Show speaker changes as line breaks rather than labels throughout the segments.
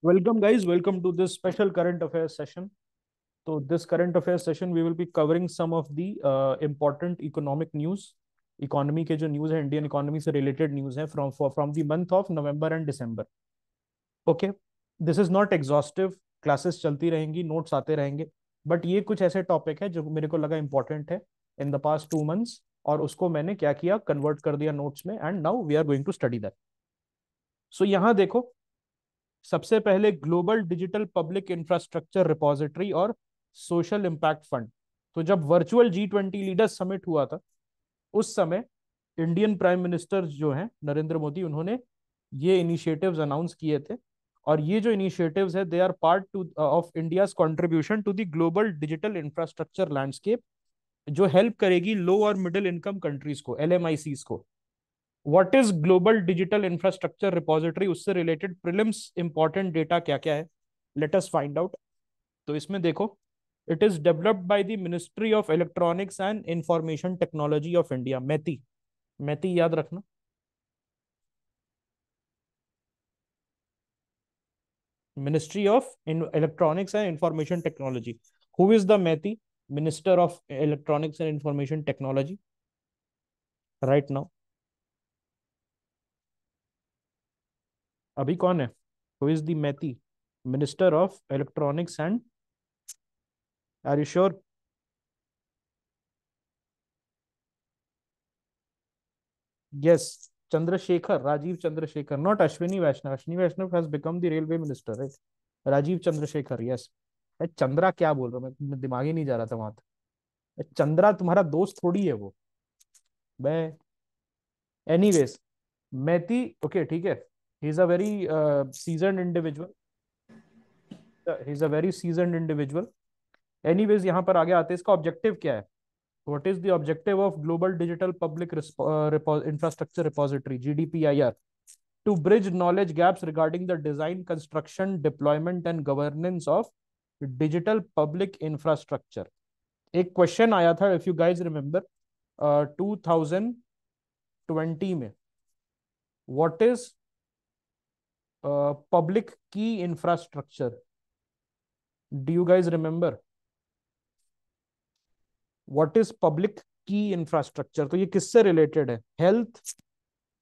Welcome, guys. Welcome to this special current affairs session. So, this current affairs session, we will be covering some of the important economic news. Economy के जो news है, Indian economy से related news है from the month of November and December. Okay, this is not exhaustive. Classes चलती रहेंगी, notes आते रहेंगे, but ये कुछ ऐसे टॉपिक है जो मेरे को लगा इंपॉर्टेंट है इन द पास्ट 2 मंथ्स, और उसको मैंने क्या किया, कन्वर्ट कर दिया नोट्स में, and now we are going to study that. So यहाँ देखो, सबसे पहले global digital public infrastructure repository और सोशल इम्पैक्ट फंड. तो जब वर्चुअल G20 लीडर्स समिट हुआ था, उस समय इंडियन प्राइम मिनिस्टर जो हैं नरेंद्र मोदी, उन्होंने ये इनिशिएटिव्स अनाउंस किए थे. और ये जो इनिशिएटिव्स है, they are part to of India's contribution to the global digital infrastructure landscape, जो हेल्प करेगी लो और मिडिल इनकम कंट्रीज को, LMICs को. What is global digital infrastructure repository, उससे रिलेटेड प्रीलिम्स इंपॉर्टेंट डेटा क्या क्या है, लेट अस फाइंड आउट. तो इसमें देखो, it is developed by the ministry of electronics and information technology of India, METI. METI याद रखना. Ministry of electronics and information technology. Who is the METI? Minister of electronics and information technology right now. अभी कौन है? Who is the METI? Minister of electronics and, are you sure? Yes, Chandrasekhar, Rajiv Chandrasekhar, not Ashwini Vaishnav. Ashwini Vaishnav has become the railway minister, right? Rajiv Chandrasekhar, yes. Chandra क्या बोल रहा हूँ मैं, दिमाग ही नहीं जा रहा था वहां तक. चंद्रा तुम्हारा दोस्त थोड़ी है वो. मैं, एनीवेज, मैती, ओके ठीक है. He is a very seasoned individual. He is a very seasoned individual. Anyways, यहाँ पर आगे आते हैं, इसका ऑब्जेक्टिव क्या है? What is the objective of Global Digital Public Infrastructure Repository, GDPIR? To bridge knowledge gaps regarding the design, construction, deployment and governance of digital public infrastructure. एक question आया था, इफ यू गाइज रिमेंबर, 2020 में. What is public की infrastructure? Do you guys remember what is public की infrastructure? तो ये किससे related है? हेल्थ,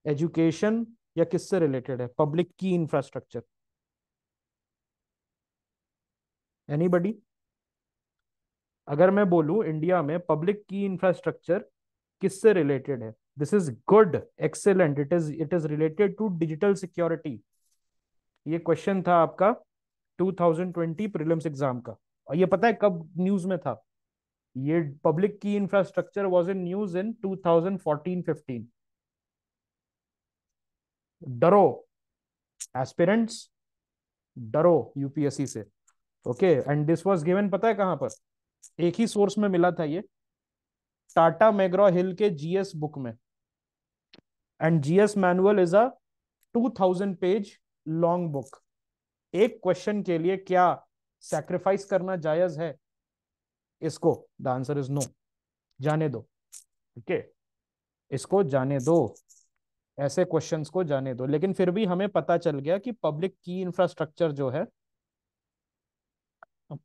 एजुकेशन, या किससे रिलेटेड है पब्लिक की इंफ्रास्ट्रक्चर? एनीबडी? अगर मैं बोलूं इंडिया में पब्लिक की इंफ्रास्ट्रक्चर किससे रिलेटेड है, this is good, excellent, it is related to digital security. ये क्वेश्चन था आपका 2020 प्रीलिम्स एग्जाम का. और ये पता है कब न्यूज में था? ये पब्लिक की infrastructure was in news in 2014-15. डरो एस्पिरेंट्स, डरो यूपीएससी से. Okay, and this was given, पता है कहां पर? एक ही सोर्स में मिला था ये, टाटा मैग्रॉ हिल के GS बुक में. And GS manual is a 2000 page long book. एक क्वेश्चन के लिए क्या सैक्रिफाइस करना जायज है इसको? The answer is no. जाने दो. ओके, इसको जाने दो, ऐसे क्वेश्चंस को जाने दो. लेकिन फिर भी हमें पता चल गया कि पब्लिक की इंफ्रास्ट्रक्चर जो है,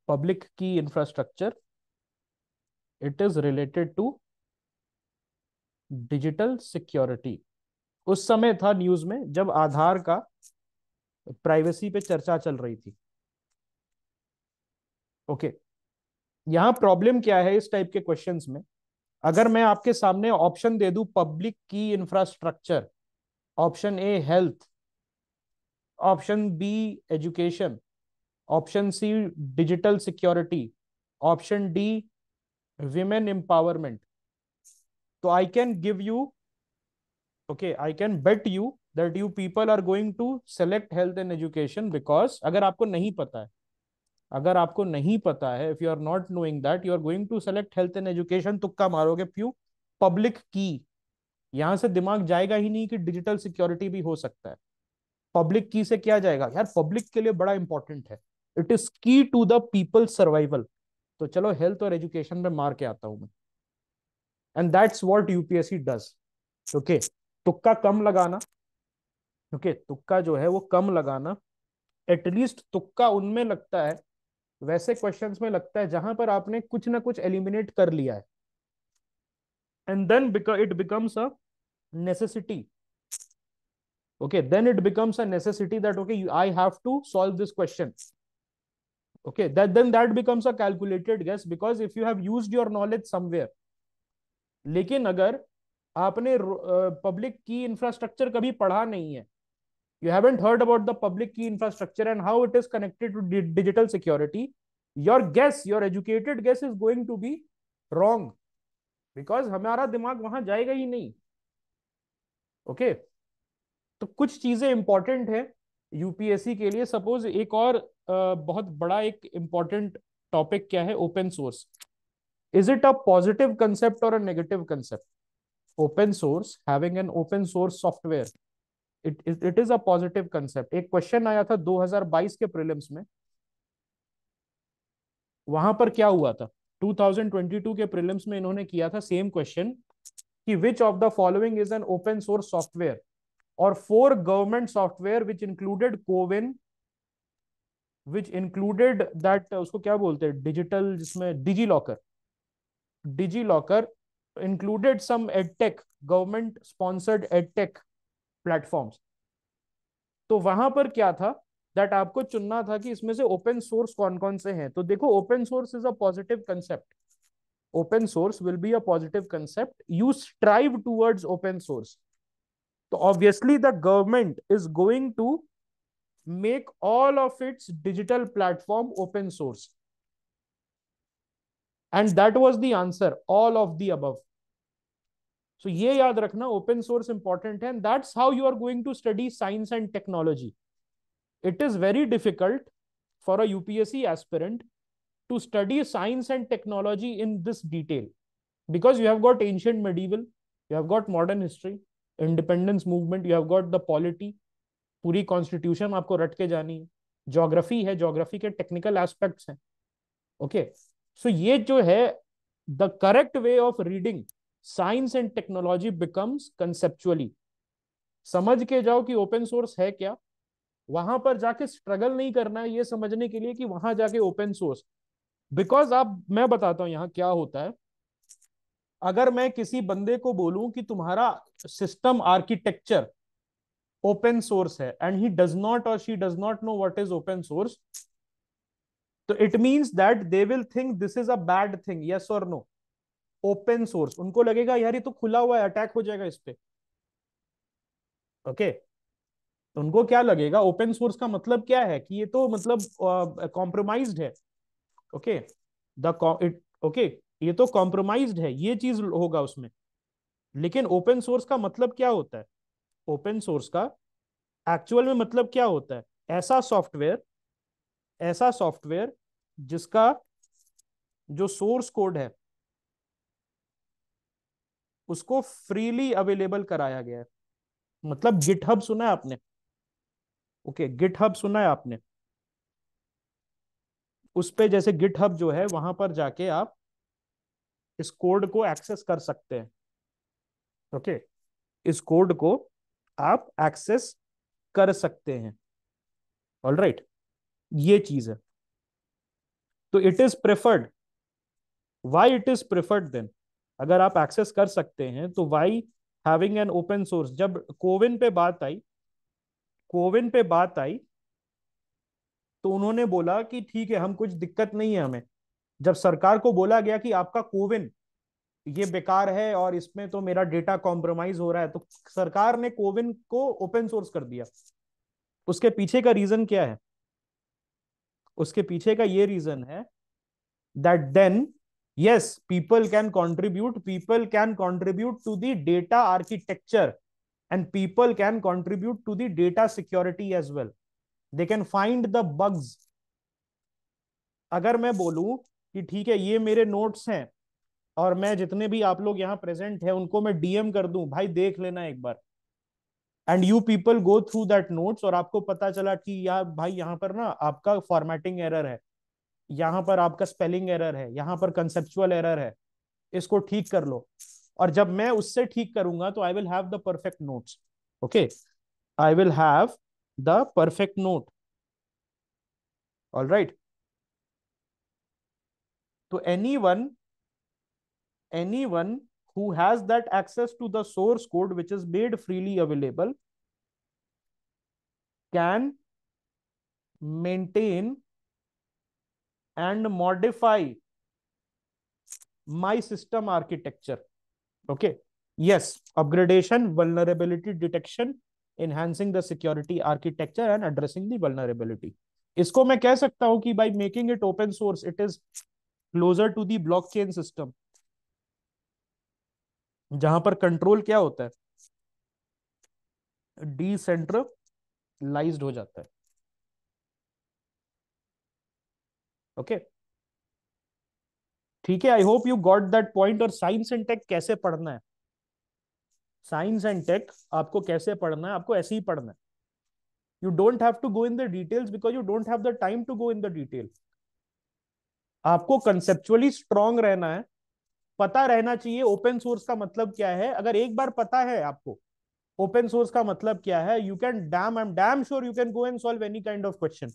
पब्लिक की infrastructure, it is related to digital security. उस समय था न्यूज में जब आधार का प्राइवेसी पे चर्चा चल रही थी. ओके, यहां प्रॉब्लम क्या है इस टाइप के क्वेश्चंस में? अगर मैं आपके सामने ऑप्शन दे दूं पब्लिक की infrastructure, option A health, option B education, option C digital security, option D women empowerment, तो I can give you, okay, I can bet you that you people are going to select health and education. Because अगर आपको नहीं पता है, अगर आपको नहीं पता है, if you are not knowing that, you are going to select health and education, तुक्का मारोगे. क्यों? पब्लिक की, यहां से दिमाग जाएगा ही नहीं कि डिजिटल सिक्योरिटी भी हो सकता है. पब्लिक की से क्या जाएगा यार? पब्लिक के लिए बड़ा इंपॉर्टेंट है, इट इज की टू द पीपल सर्वाइवल. तो चलो हेल्थ और एजुकेशन में मार के आता हूं मैं. And that's what UPSC does. Okay, तुक्का कम लगाना. ओके, तुक्का जो है वो कम लगाना. एटलीस्ट तुक्का उनमें लगता है, वैसे क्वेश्चंस में लगता है जहां पर आपने कुछ ना कुछ एलिमिनेट कर लिया है, and then it becomes a necessity. Okay, then it becomes a necessity that okay, I have to solve this question. Okay, that becomes a calculated guess because if you have used your knowledge somewhere. लेकिन अगर आपने public की infrastructure कभी पढ़ा नहीं है, you haven't heard about the public key infrastructure and how it is connected to digital security, your educated guess is going to be wrong because हमारा दिमाग वहां जाएगा ही नहीं. Okay okay? तो कुछ चीजें इंपॉर्टेंट है यूपीएससी के लिए. सपोज एक और बहुत बड़ा एक इंपॉर्टेंट टॉपिक क्या है, open source. Is it a positive concept और a negative concept? Open source, having an open source software, it is a positive concept. एक क्वेश्चन आया था 2022 के प्रीलिम्स में, वहां पर क्या हुआ था, 2022 के प्रीलिम्स में इन्होंने किया था सेम क्वेश्चन कि which of the following is an open source software, और 4 government software which included CoWIN, which included that, उसको क्या बोलते हैं डिजिटल, जिसमें DigiLocker included some edtech, government sponsored edtech platforms. तो वहां पर क्या था, दैट आपको चुनना था कि इसमें से ओपन सोर्स कौन कौन से हैं. तो देखो, open source is a positive concept. Open source will be a positive concept. You strive towards open source. तो obviously the government is going to make all of its digital platform open source, and that was the answer, all of the above. So ये याद रखना, open source important है, and that's how you are going to study science and technology. It is very difficult for a UPSC aspirant to study science and technology in this detail because you have got ancient medieval, you have got modern history, independence movement, you have got the polity, पूरी constitution आपको रट के जानी है, geography है, geography के technical aspects हैं. Okay, सो ये जो है the correct way of reading science and technology becomes conceptually. समझ के जाओ कि ओपन सोर्स है क्या, वहां पर जाके स्ट्रगल नहीं करना है ये समझने के लिए कि वहां जाके ओपन सोर्स. बिकॉज आप, मैं बताता हूं यहाँ क्या होता है. अगर मैं किसी बंदे को बोलूं कि तुम्हारा सिस्टम आर्किटेक्चर ओपन सोर्स है, एंड ही डज नॉट और she does not know what is open source, तो it means that they will think this is a bad thing. Yes और नो? ओपन सोर्स, उनको लगेगा यार ये तो खुला हुआ है, अटैक हो जाएगा इस पे. ओके, तो उनको क्या लगेगा, ओपन सोर्स का मतलब क्या है कि ये तो मतलब कॉम्प्रोमाइज्ड है. ओके, ओके, ये तो कॉम्प्रोमाइज्ड है, ये चीज होगा उसमें. लेकिन ओपन सोर्स का मतलब क्या होता है, ओपन सोर्स का एक्चुअल में मतलब क्या होता है, ऐसा सॉफ्टवेयर जिसका जो सोर्स कोड है उसको फ्रीली अवेलेबल कराया गया है. मतलब गिटहब सुना है आपने? ओके, गिटहब सुना है आपने? उस पे जैसे गिटहब जो है, वहां पर जाके आप इस कोड को एक्सेस कर सकते हैं. ओके, इस कोड को आप एक्सेस कर सकते हैं. ऑल राइट, ये चीज है. तो it is preferred. Why it is preferred then? अगर आप एक्सेस कर सकते हैं तो why having an open source? जब कोविन पे बात आई तो उन्होंने बोला कि ठीक है, हम कुछ दिक्कत नहीं है हमें. जब सरकार को बोला गया कि आपका कोविन ये बेकार है और इसमें तो मेरा डेटा कॉम्प्रोमाइज हो रहा है, तो सरकार ने कोविन को ओपन सोर्स कर दिया. उसके पीछे का रीजन क्या है? उसके पीछे का ये रीजन है that then yes, people can contribute to the data architecture, and people can contribute to the data security as well. They can find the bugs. अगर मैं बोलूं कि ठीक है ये मेरे नोट्स हैं और मैं जितने भी आप लोग यहाँ प्रेजेंट हैं उनको मैं डीएम कर दूं, भाई देख लेना एक बार, and you people go through that notes, और आपको पता चला कि यार भाई यहाँ पर ना आपका फॉर्मेटिंग एरर है, यहाँ पर आपका स्पेलिंग एरर है, यहाँ पर कंसेप्चुअल एरर है, इसको ठीक कर लो. और जब मैं उससे ठीक करूंगा तो I will have the perfect notes. Okay, I will have the perfect note. All right. तो anyone who has that access to the source code which is made freely available can maintain and modify my system architecture. Okay. Yes, upgradation, vulnerability detection, enhancing the security architecture and addressing the vulnerability. इसको मैं कह सकता हूं कि by making it open source, it is closer to the blockchain system, जहां पर control क्या होता है, डिसेंट्रलाइज्ड हो जाता है. Okay okay? ठीक है. I hope you got that point. और साइंस एंड टेक कैसे पढ़ना है, साइंस एंड टेक आपको कैसे पढ़ना है, आपको ऐसे ही पढ़ना है. You don't have to go in the details because you don't have the time to go in the detail. आपको कंसेप्चुअली स्ट्रांग रहना है, पता रहना चाहिए ओपन सोर्स का मतलब क्या है. अगर एक बार पता है आपको ओपन सोर्स का मतलब क्या है, you can damn I am damn sure you can go and solve any kind of question.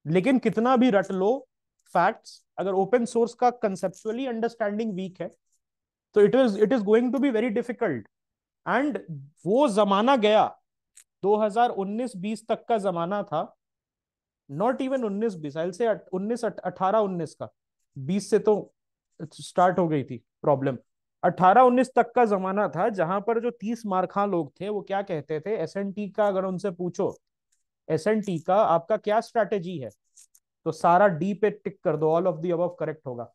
लेकिन कितना भी रट लो फैक्ट्स, अगर ओपन सोर्स का कंसेप्चुअली अंडरस्टैंडिंग वीक है तो it is going to be very difficult. And वो जमाना गया, 2019-20 तक का जमाना था. नॉट इवन 19-20, आई से 18-19 का, 20 से तो स्टार्ट हो गई थी प्रॉब्लम. 18-19 तक का जमाना था जहां पर जो 30 मार्खा लोग थे वो क्या कहते थे, एसएनटी का अगर उनसे पूछो, एसएनटी का आपका क्या स्ट्रैटेजी है, तो सारा डी पे टिक कर दो, all of the above correct होगा.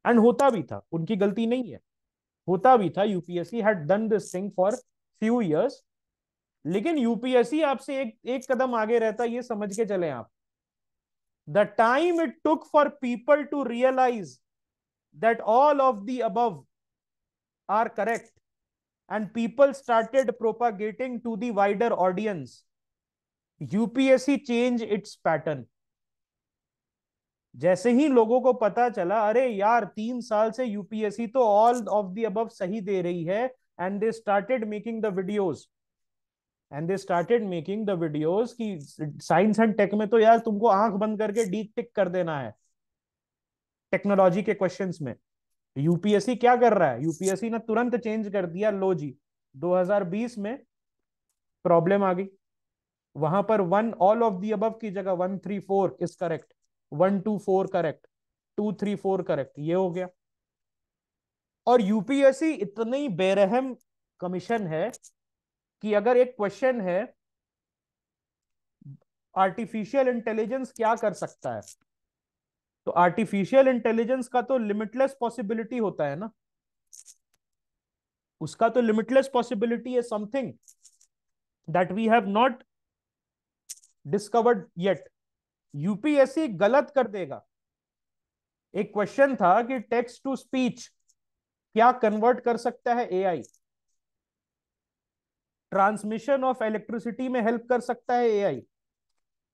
एंड होता भी था, उनकी गलती नहीं है, होता भी था. UPSC had done this thing for few years. लेकिन यूपीएससी आपसे एक एक कदम आगे रहता, ये समझ के चले आप. The time it took for people to realise that all of the above are correct and people started propagating to the wider audience, UPSC changed its pattern. जैसे ही लोगों को पता चला, अरे यार 3 साल से यूपीएससी तो ऑल ऑफ द अबव सही दे रही है, and they started making the videos, कि साइंस एंड टेक में तो यार तुमको आंख बंद करके डी टिक कर देना है टेक्नोलॉजी के क्वेश्चंस में. यूपीएससी क्या कर रहा है, यूपीएससी ने तुरंत चेंज कर दिया. लो जी, 2020 में प्रॉब्लम आ गई. वहां पर one all of the above की जगह 134 इज करेक्ट, 124 करेक्ट, 234 करेक्ट, ये हो गया. और यूपीएससी इतनी बेरहम कमीशन है कि अगर एक क्वेश्चन है आर्टिफिशियल इंटेलिजेंस क्या कर सकता है, तो आर्टिफिशियल इंटेलिजेंस का तो लिमिटलेस पॉसिबिलिटी होता है ना, उसका तो लिमिटलेस पॉसिबिलिटी है, something that we have not discovered yet. UPSC गलत कर देगा. एक क्वेश्चन था कि टेक्स्ट टू स्पीच क्या कन्वर्ट कर सकता है एआई, ट्रांसमिशन ऑफ इलेक्ट्रिसिटी में हेल्प कर सकता है एआई,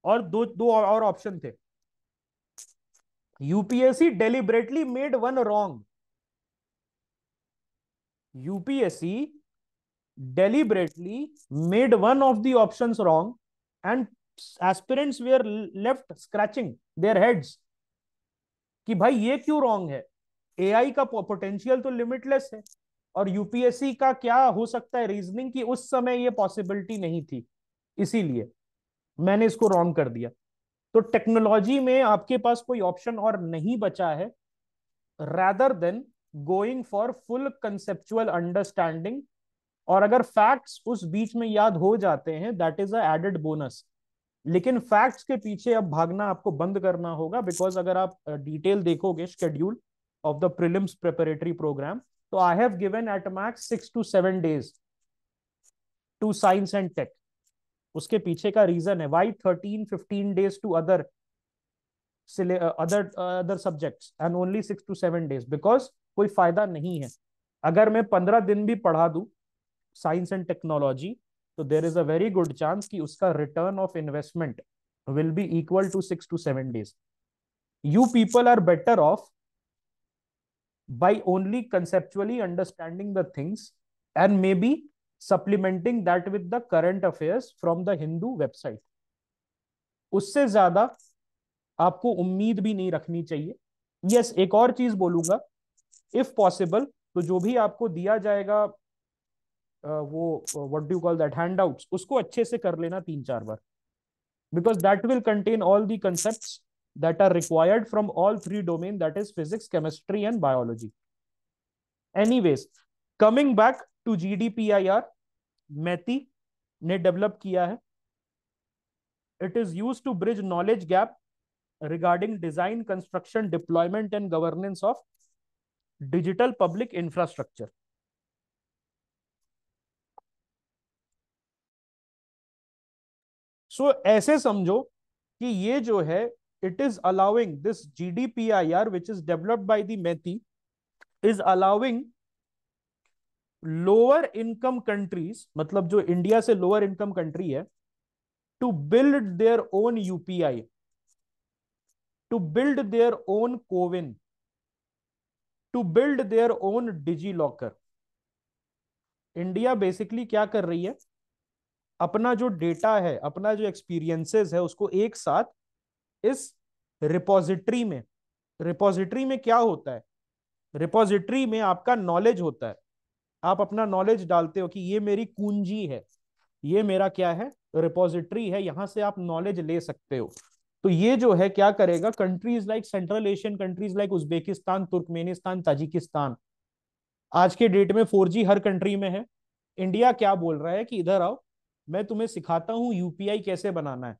और दो दो और ऑप्शन थे. UPSC deliberately made one wrong. UPSC deliberately made one of the options wrong, and aspirants were left scratching their heads कि भाई ये क्यों रॉन्ग है. एआई का पोटेंशियल तो लिमिटलेस है, और यूपीएससी का क्या हो सकता है रीजनिंग की उस समय ये पॉसिबिलिटी नहीं थी, इसीलिए मैंने इसको रॉन्ग कर दिया. तो टेक्नोलॉजी में आपके पास कोई ऑप्शन और नहीं बचा है, rather than going for full conceptual understanding. और अगर फैक्ट्स उस बीच में याद हो जाते हैं, that is a added bonus. लेकिन फैक्ट्स के पीछे अब भागना आपको बंद करना होगा, बिकॉज अगर आप डिटेल देखोगे schedule of the prelims preparatory programme, तो I have given at max 6 to 7 days to science and tech. उसके पीछे का रीजन है why 13-15 days to other subjects and only 6 to 7 days, because कोई फायदा नहीं है. अगर मैं 15 दिन भी पढ़ा दूं साइंस एंड टेक्नोलॉजी, तो there is a very good chance कि उसका return of investment will be equal to 6 to 7 days. You people are better off by only conceptually understanding the things and maybe supplementing that with the current affairs from the Hindu website. उससे ज्यादा आपको उम्मीद भी नहीं रखनी चाहिए। Yes, एक और चीज बोलूंगा, इफ पॉसिबल तो जो भी आपको दिया जाएगा वो what do you call that, handouts, उसको अच्छे से कर लेना 3-4 बार, because that will contain all the concepts that are required from all three domain, that is physics, chemistry and biology. Anyways, coming back to GDPIR, Maiti ने develop किया है. It is used to bridge knowledge gap regarding design, construction, deployment and governance of digital public infrastructure. सो ऐसे समझो कि ये जो है, it is allowing this GDPIR which is developed by the MeitY is allowing lower income countries, मतलब जो India से lower income country है, to build their own UPI, to build their own CoWIN, to build their own DigiLocker. India basically क्या कर रही है, अपना जो डेटा है, अपना जो एक्सपीरियंसेस है, उसको एक साथ इस रिपोजिटरी में, रिपोजिटरी में क्या होता है, रिपोजिटरी में आपका नॉलेज होता है. आप अपना नॉलेज डालते हो कि ये मेरी कुंजी है, ये मेरा क्या है, रिपोजिटरी है, यहां से आप नॉलेज ले सकते हो. तो ये जो है क्या करेगा, countries like central Asian countries like Uzbekistan, Turkmenistan, Tajikistan, आज के डेट में 4G हर कंट्री में है. इंडिया क्या बोल रहा है कि इधर आओ, मैं तुम्हें सिखाता हूं UPI कैसे बनाना है.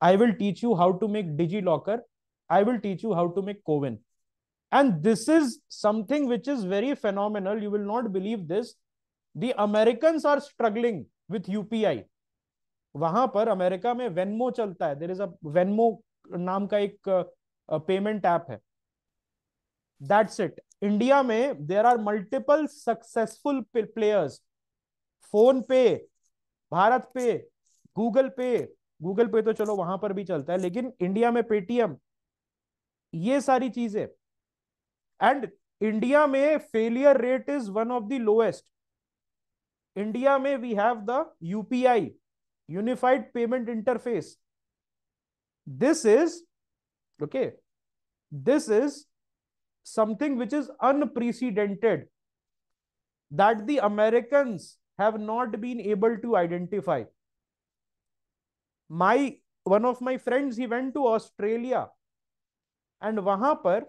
I will teach you how to make DigiLocker. I will teach you how to make Coven. And this is something which is very phenomenal. You will not believe this. The Americans are struggling with UPI. वहां पर America में Venmo चलता है. There is a Venmo नाम का एक payment app है. That's it. India में there are multiple successful players. PhonePe, Bharat पे, गूगल पे, गूगल पे तो चलो वहां पर भी चलता है, लेकिन इंडिया में पेटीएम, ये सारी चीजें. एंड इंडिया में failure rate is one of the lowest. India में we have the UPI, unified payment interface. This is okay, this is something which is unprecedented that the Americans have not been able to identify. One of my friends, he went to Australia and वहां पर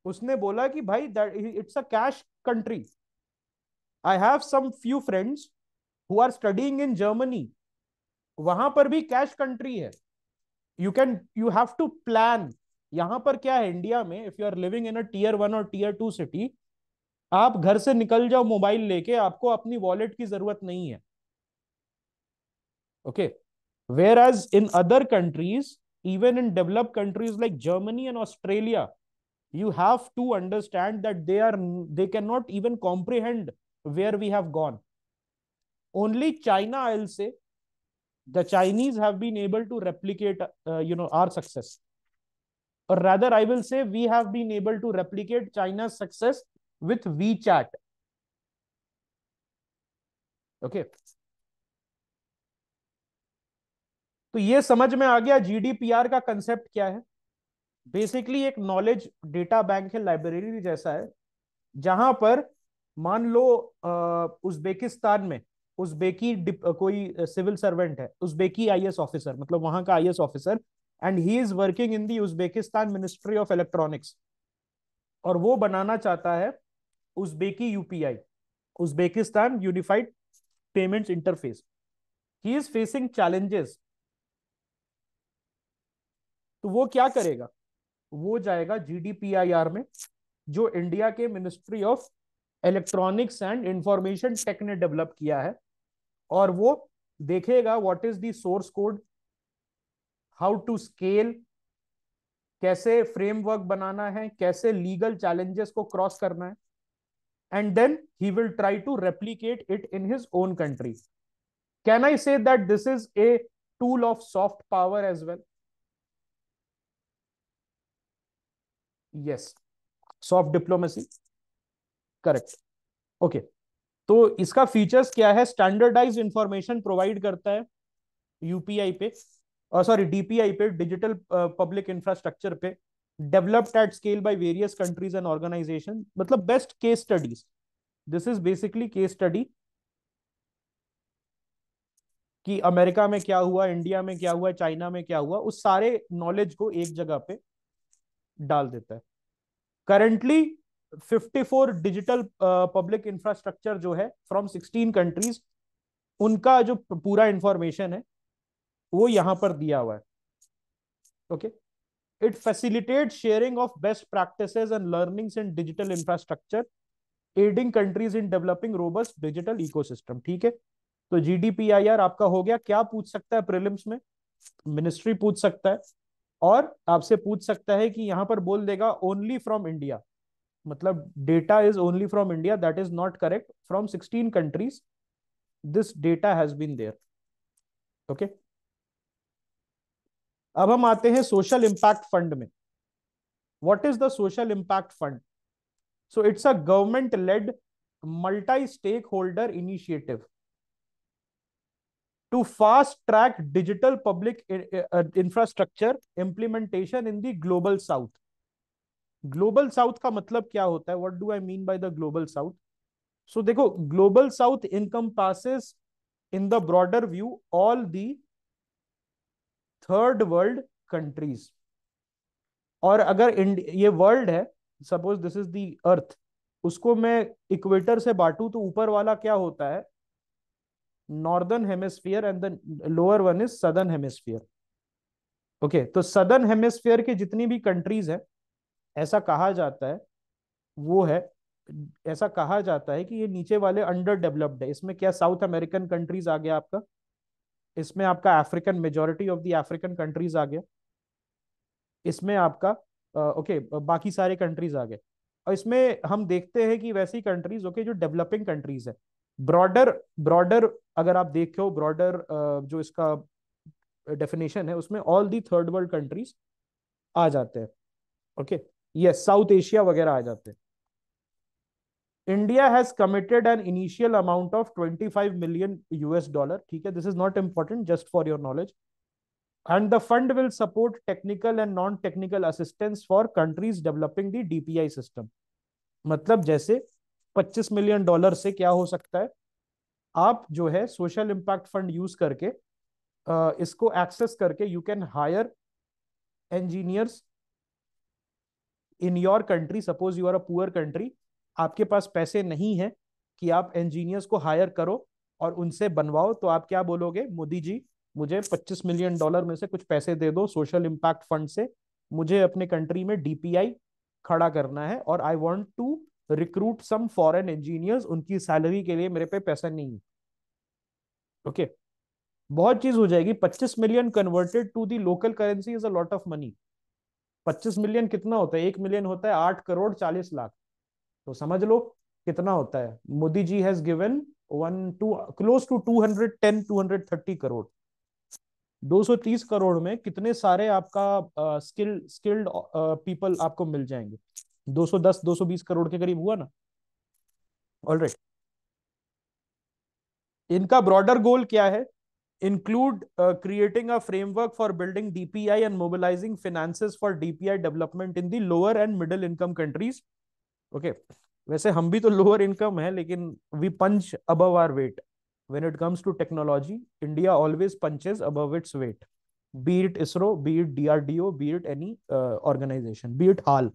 उसने बोला कि भाई that it's a cash country. I have some few friends who are studying in Germany. वहां पर भी cash country है. you have to plan. यहां पर क्या है इंडिया में, if you are living in a Tier 1 और Tier 2 सिटी, आप घर से निकल जाओ मोबाइल लेके, आपको अपनी वॉलेट की जरूरत नहीं है. Okay. Whereas in other countries, even in developed countries like Germany and Australia, you have to understand that they cannot even comprehend where we have gone. Only China, I'll say, the Chinese have been able to replicate our success. Or rather, I will say we have been able to replicate China's success with WeChat. Okay. तो ये समझ में आ गया GDPR का concept क्या है. Basically एक नॉलेज डेटा बैंक है, लाइब्रेरी जैसा है, जहां पर मान लो उज्बेकिस्तान में उज्बेकी कोई सिविल सर्वेंट है, उज्बेकी IAS ऑफिसर, मतलब वहां का IAS officer, and he is working in the Uzbekistan ministry of electronics, और वो बनाना चाहता है उज्बेकी UPI, Uzbekistan unified payments interface. He is facing challenges. तो वो क्या करेगा, वो जाएगा GDPIR में, जो इंडिया के ministry of electronics and information tech ने डेवलप किया है, और वो देखेगा what is the source code, how to scale, कैसे फ्रेमवर्क बनाना है, कैसे लीगल चैलेंजेस को क्रॉस करना है, and then he will try to replicate it in his own country. Can I say that this is a tool of soft power as well? Yes, soft diplomacy, correct. Okay. तो इसका features क्या है, standardise information provide करता है UPI पे, sorry DPI पे, digital public infrastructure पे, developed at scale by various countries and organisation, मतलब best case studies. This is basically case study कि अमेरिका में क्या हुआ, इंडिया में क्या हुआ, चाइना में क्या हुआ, उस सारे नॉलेज को एक जगह पे डाल देता है। करंटली 54 डिजिटल पब्लिक इंफ्रास्ट्रक्चर जो है फ्रॉम 16 कंट्रीज, उनका जो पूरा इंफॉर्मेशन है वो यहां पर दिया हुआ है। Okay, it facilitate sharing of best practices and learnings in digital infrastructure, adding countries in developing robust digital ecosystem. ठीक है, तो जीडीपीआईआर आपका हो गया। क्या पूछ सकता है प्रीलिम्स में? मिनिस्ट्री पूछ सकता है, और आपसे पूछ सकता है कि यहां पर बोल देगा ओनली फ्रॉम इंडिया, मतलब data is only from India, that is not correct. From 16 countries this data has been there. Okay, अब हम आते हैं सोशल इंपैक्ट फंड में। What is the social impact fund? So it's a government led multi stakeholder initiative to fast track digital public infrastructure implementation in the global south. Global south का मतलब क्या होता है? What do I mean by the global south? So देखो, global south encompasses in the broader view all the third world countries. और अगर ये world है, suppose this is the earth, उसको मैं इक्वेटर से बांटू तो ऊपर वाला क्या होता है? Northern hemisphere and the lower one is southern hemisphere. Okay, तो सदर्न हेमिस्फीयर की जितनी भी कंट्रीज है, ऐसा कहा जाता है, वो है, ऐसा कहा जाता है कि ये नीचे वाले अंडर डेवलप्ड है। इसमें क्या साउथ अमेरिकन कंट्रीज आ गया आपका, इसमें आपका African, majority of the African countries आ गया, इसमें आपका ओके बाकी सारे कंट्रीज आ गए। और इसमें हम देखते हैं कि वैसी कंट्रीज ओके जो डेवलपिंग कंट्रीज है, ब्रॉडर ब्रॉडर अगर आप देखो ब्रॉडर जो इसका डेफिनेशन है, उसमें all the third world countries आ जाते हैं। ओके, यस, साउथ एशिया वगैरह आ जाते हैं। India has committed an initial amount of 25 million US dollar. ठीक है, this is not important, just for your knowledge. And the fund will support technical and non technical assistance for countries developing the DPI system. मतलब जैसे 25 million dollar से क्या हो सकता है? आप जो है सोशल इंपैक्ट फंड यूज करके इसको एक्सेस करके you can hire engineers in your country. Suppose you are a poor country, आपके पास पैसे नहीं है कि आप इंजीनियर्स को हायर करो और उनसे बनवाओ, तो आप क्या बोलोगे? मोदी जी, मुझे 25 मिलियन डॉलर में से कुछ पैसे दे दो सोशल इंपैक्ट फंड से, मुझे अपने कंट्री में डीपीआई खड़ा करना है और I want to recruit some foreign engineers, उनकी सैलरी के लिए मेरे पे पैसा नहीं है। ओके, बहुत चीज हो जाएगी। 25 million converted to the local currency is a lot of money. 25 million कितना होता है? 1 मिलियन होता है 8 करोड़ 40 लाख। तो समझ लो कितना होता है। Modi ji has given one to close to 210 230 crore. 230 crore में कितने सारे आपका स्किल्ड पीपल आपको मिल जाएंगे? 210 220 करोड़ के करीब हुआ ना। ऑलराइट, इनका ब्रॉडर गोल क्या है? Include creating a framework for building DPI and mobilising finances for DPI development in the lower and middle income countries. Okay, वैसे हम भी तो लोअर इनकम है, लेकिन we punch above our weight when it comes to technology. India always punches above its weight, be it ISRO, be it DRDO, be it any organisation, be it HAL,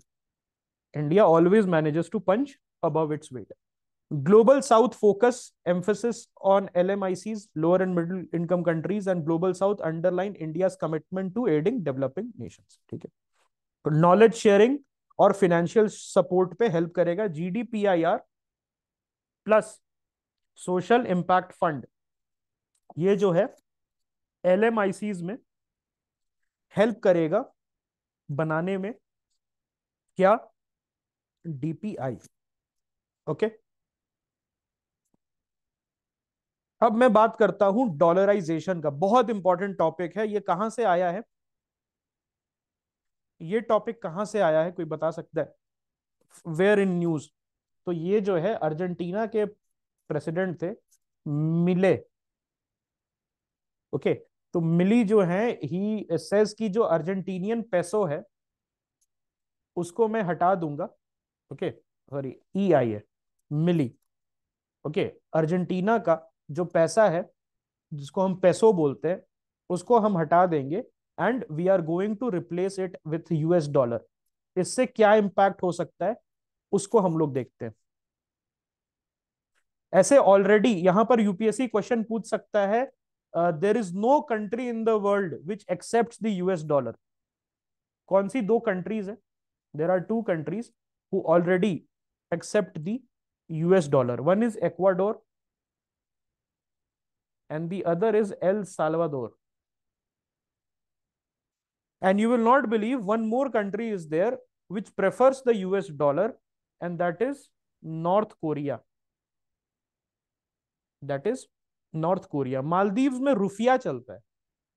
India always manages to punch above its weight. Global South focus emphasis on LMICs, lower and middle income countries, and Global South underline India's commitment to aiding developing nations. ठीक है, तो knowledge sharing और financial support पे help करेगा जीडीपीआईआर plus social impact fund. ये जो है एलएमआईसीज में हेल्प करेगा बनाने में, क्या? डीपीआई। ओके, अब मैं बात करता हूं डॉलराइजेशन का। बहुत इंपॉर्टेंट टॉपिक है ये। कहां से आया है ये टॉपिक? कहां से आया है, कोई बता सकता है? Where in news? तो ये जो है अर्जेंटीना के प्रेसिडेंट थे, मिले। ओके, तो मिली जो है, ही सेज की जो अर्जेंटीनियन पेसो है उसको मैं हटा दूंगा। ओके, सॉरी, ई आई है, मिली। ओके, अर्जेंटीना का जो पैसा है जिसको हम पेसो बोलते हैं उसको हम हटा देंगे, and we are going to replace it with US dollar. इससे क्या इंपैक्ट हो सकता है उसको हम लोग देखते हैं। ऐसे ऑलरेडी यहां पर यूपीएससी क्वेश्चन पूछ सकता है, there is no country in the world which accept the US dollar. कौन सी दो कंट्रीज है? There are two countries who already accept the US dollar. One is Ecuador and the other is El Salvador. And you will not believe one more country is there which prefers the US dollar, and that is North Korea. That is North Korea. Maldives में रुपया चलता है,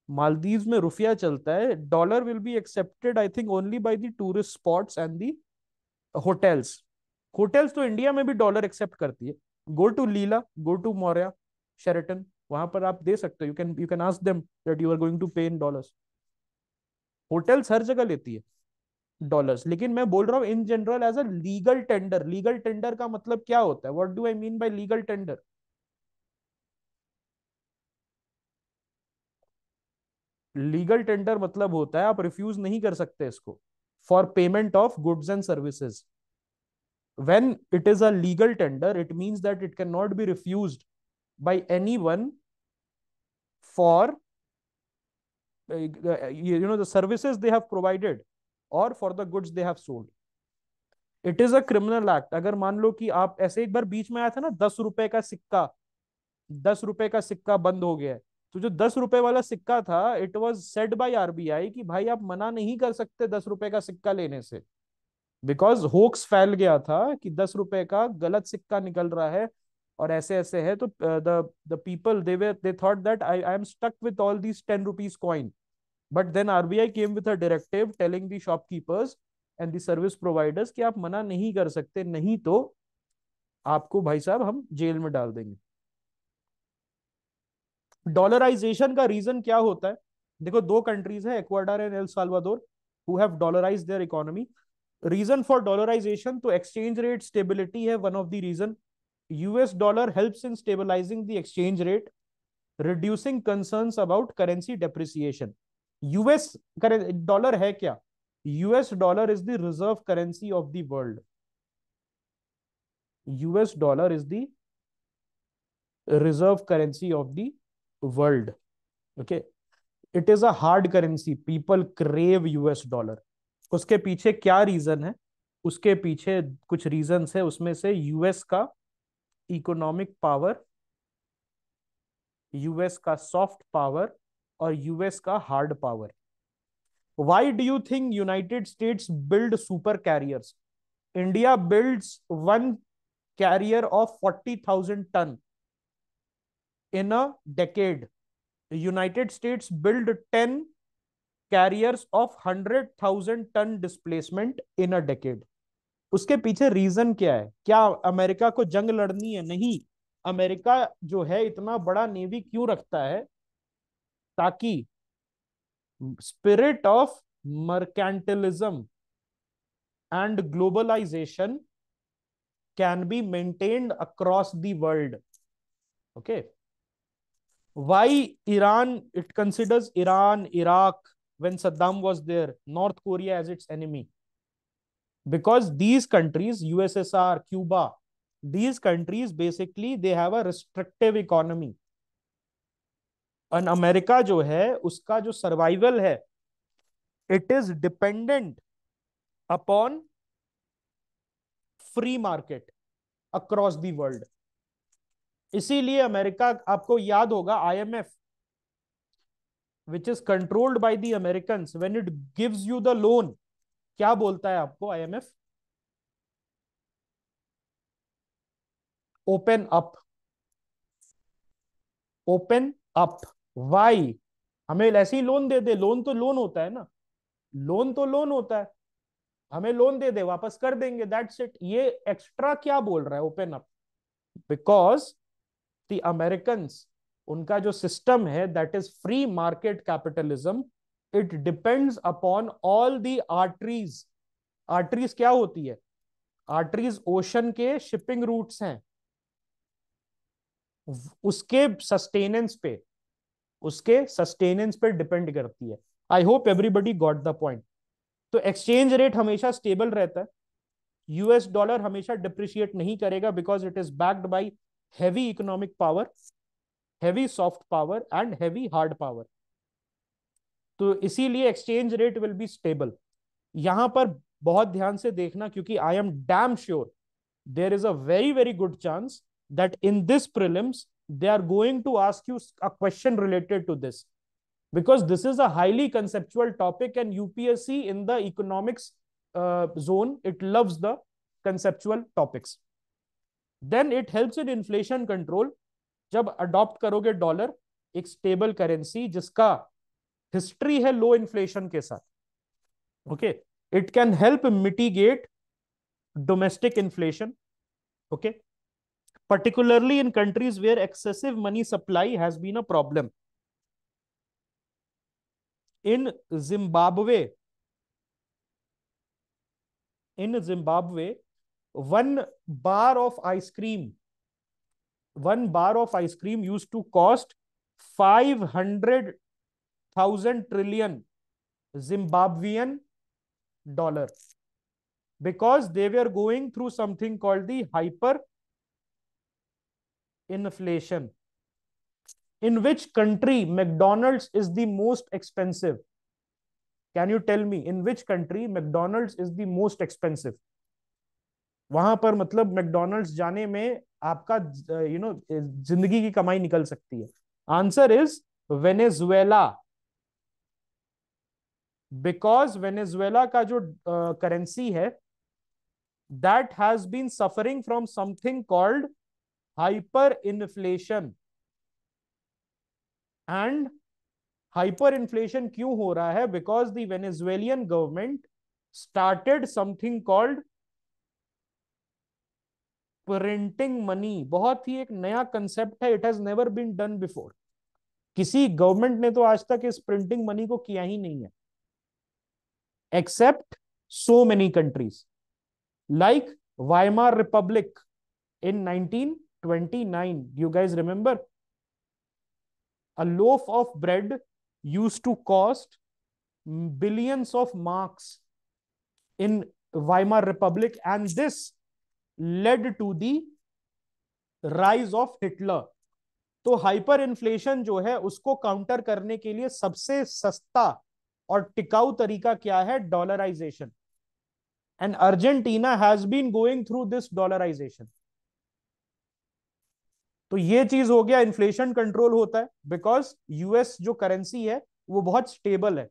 मालदीव्स में रुपया चलता है। Dollar will be accepted I think only by the tourist spots and the hotels. Hotels तो India में भी डॉलर एक्सेप्ट करती है। Go to Leela, go to Maurya, Sheraton, वहां पर आप दे सकते हो। You can ask them that you are going to pay in dollars. Hotels हर जगह लेती है डॉलर्स। लेकिन मैं बोल रहा हूं in general as a legal tender. Legal tender का मतलब क्या होता है? What do I mean by legal tender? Legal tender मतलब होता है आप रिफ्यूज नहीं कर सकते इसको, for payment of goods and services. when it is a legal tender, it means that it cannot be refused by anyone for the services they have provided or for the goods they have sold. It is a criminal act. अगर मान लो कि आप ऐसे, एक बार बीच में आया था ना 10 रुपए का सिक्का, 10 रुपए का सिक्का बंद हो गया है। तो जो 10 रुपए वाला सिक्का था, it was said by RBI कि भाई आप मना नहीं कर सकते 10 रुपए का सिक्का लेने से, बिकॉज होक्स फैल गया था कि 10 रुपए का गलत सिक्का निकल रहा है और ऐसे ऐसे है। तो the people they thought that I am stuck with all these 10 rupees coin. But then RBI came with a directive telling the shopkeepers and the service providers कि आप मना नहीं कर सकते, नहीं तो आपको भाई साहब हम जेल में डाल देंगे। डॉलराइजेशन का रीजन क्या होता है? देखो, दो कंट्रीज है, Ecuador and El Salvador, who have dollarised their economy. Reason for dollarisation तो एक्सचेंज रेट स्टेबिलिटी है, one of the reason. US dollar helps in stabilising the exchange rate, reducing concerns about currency depreciation. US dollar है क्या? US dollar is the reserve currency of the world. US dollar is the reserve currency of the world. Okay, it is a hard currency, people crave US dollar. उसके पीछे क्या reason है? उसके पीछे कुछ reasons है, उसमें से यूएस का इकोनॉमिक पावर, यूएस का सॉफ्ट पावर और यूएस का hard power. Why do you think United States build super carriers? India builds one carrier of 40,000 ton in a decade. United States build 10 carriers of 100,000 ton displacement in a decade. उसके पीछे reason क्या है? क्या America को जंग लड़नी है? नहीं। अमेरिका जो है इतना बड़ा नेवी क्यों रखता है? ताकि spirit of mercantilism and globalisation can be maintained across the world. Okay, why Iran, it considers Iran, Iraq, when Saddam was there, North Korea as its enemy? Because these countries, USSR, Cuba, these countries basically they have a restrictive economy. And America जो है उसका जो survival है, it is dependent upon free market across the world. इसीलिए America, आपको याद होगा IMF, which is controlled by the Americans, when it gives you the loan, क्या बोलता है आपको IMF? Open up, open up. Why? हमें ऐसे ही लोन दे दे, लोन तो लोन होता है ना, लोन तो लोन होता है, हमें लोन दे दे वापस कर देंगे, दैट्स इट। ये एक्स्ट्रा क्या बोल रहा है open up? Because the Americans उनका जो सिस्टम है that is free market capitalism, it depends upon all the arteries. Arteries क्या होती है? आर्टरीज ओशन के शिपिंग रूट्स हैं, उसके सस्टेनेंस पे, उसके सस्टेनेंस पे डिपेंड करती है। I hope everybody got the point. तो एक्सचेंज रेट हमेशा स्टेबल रहता है, यूएस डॉलर हमेशा डिप्रिशिएट नहीं करेगा because it is backed by heavy economic power, heavy soft power and heavy hard power. तो इसीलिए exchange rate will be stable. यहां पर बहुत ध्यान से देखना, क्योंकि I am damn sure there is a very very good chance that in this prelims they are going to ask you a question related to this, because this is a highly conceptual topic and UPSC in the economics zone, it loves the conceptual topics. Then it helps in inflation control. जब adopt करोगे dollar, एक stable currency जिसका history है लो inflation के साथ, okay, it can help mitigate domestic inflation, okay, particularly in countries where excessive money supply has been a problem. In Zimbabwe, one bar of ice cream, one bar of ice cream used to cost 500,000 trillion Zimbabwean dollar, because they were going through something called the hyper inflation. In which country McDonald's is the most expensive? Can you tell me in which country McDonald's is the most expensive? वहां पर मतलब McDonald's जाने में आपका जिंदगी की कमाई निकल सकती है। Answer is Venezuela, because Venezuela का जो करेंसी है that has been suffering from something called hyper inflation. And hyper inflation क्यों हो रहा है? Because the Venezuelan government started something called printing money. बहुत ही एक नया कंसेप्ट है, it has never been done before. किसी गवर्नमेंट ने तो आज तक इस प्रिंटिंग मनी को किया ही नहीं है, except so many countries like Weimar republic in 1929. You guys remember? A loaf of bread used to cost billions of marks in Weimar Republic, and this led to the rise of Hitler. तो hyper inflation जो है उसको counter करने के लिए सबसे सस्ता और टिकाऊ तरीका क्या है? Dollarisation. And Argentina has been going through this dollarisation. तो ये चीज हो गया, इन्फ्लेशन कंट्रोल होता है बिकॉज यूएस जो करेंसी है वो बहुत स्टेबल है।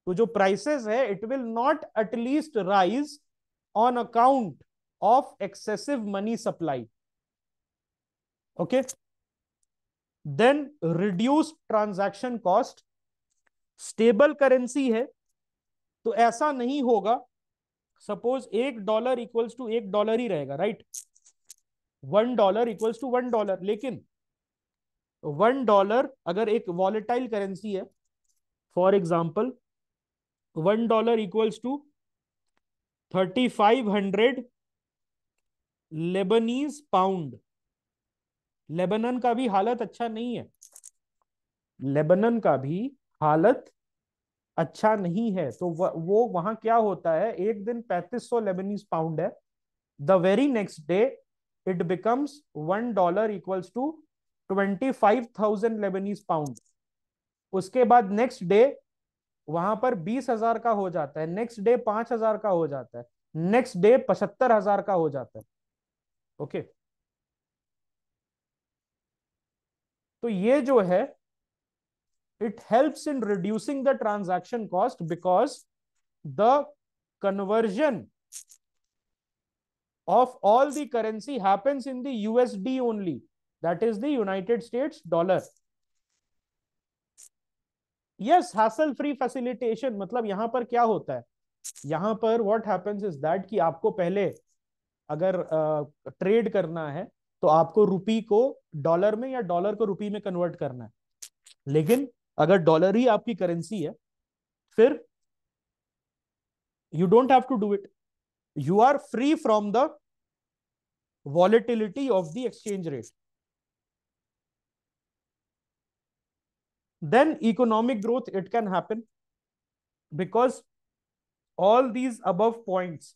तो जो प्राइसेस है it will not at least rise on account of excessive money supply, okay. Then reduce transaction cost. Stable currency है तो ऐसा नहीं होगा, सपोज $1 इक्वल्स टू $1 ही रहेगा, राइट? $1 इक्वल्स टू $1, लेकिन $1 अगर एक वॉलेटाइल करेंसी है, for example $1 equals to 3500 Lebanese pound. Lebanon का भी हालत अच्छा नहीं है, लेबनन का भी हालत अच्छा नहीं है। तो वो वहां क्या होता है, एक दिन 3500 लेबनीज पाउंड है, the very next day it becomes $1 equals to 25,000 Lebanese pound. उसके बाद नेक्स्ट डे वहां पर 20,000 का हो जाता है, नेक्स्ट डे 5,000 का हो जाता है, नेक्स्ट डे 75,000 का हो जाता है, ओके। तो ये जो है it helps in reducing the transaction cost because the conversion of all the currency happens in the USD only, that is the United States dollar. Yes, hassle free facilitation, मतलब यहां पर क्या होता है, यहां पर what happens is that कि आपको पहले अगर ट्रेड करना है तो आपको रुपी को डॉलर में या डॉलर को रुपी में कन्वर्ट करना है। लेकिन अगर डॉलर ही आपकी करेंसी है, फिर you don't have to do it, you are free from the volatility of the exchange rate. Then economic growth, it can happen because all these above points,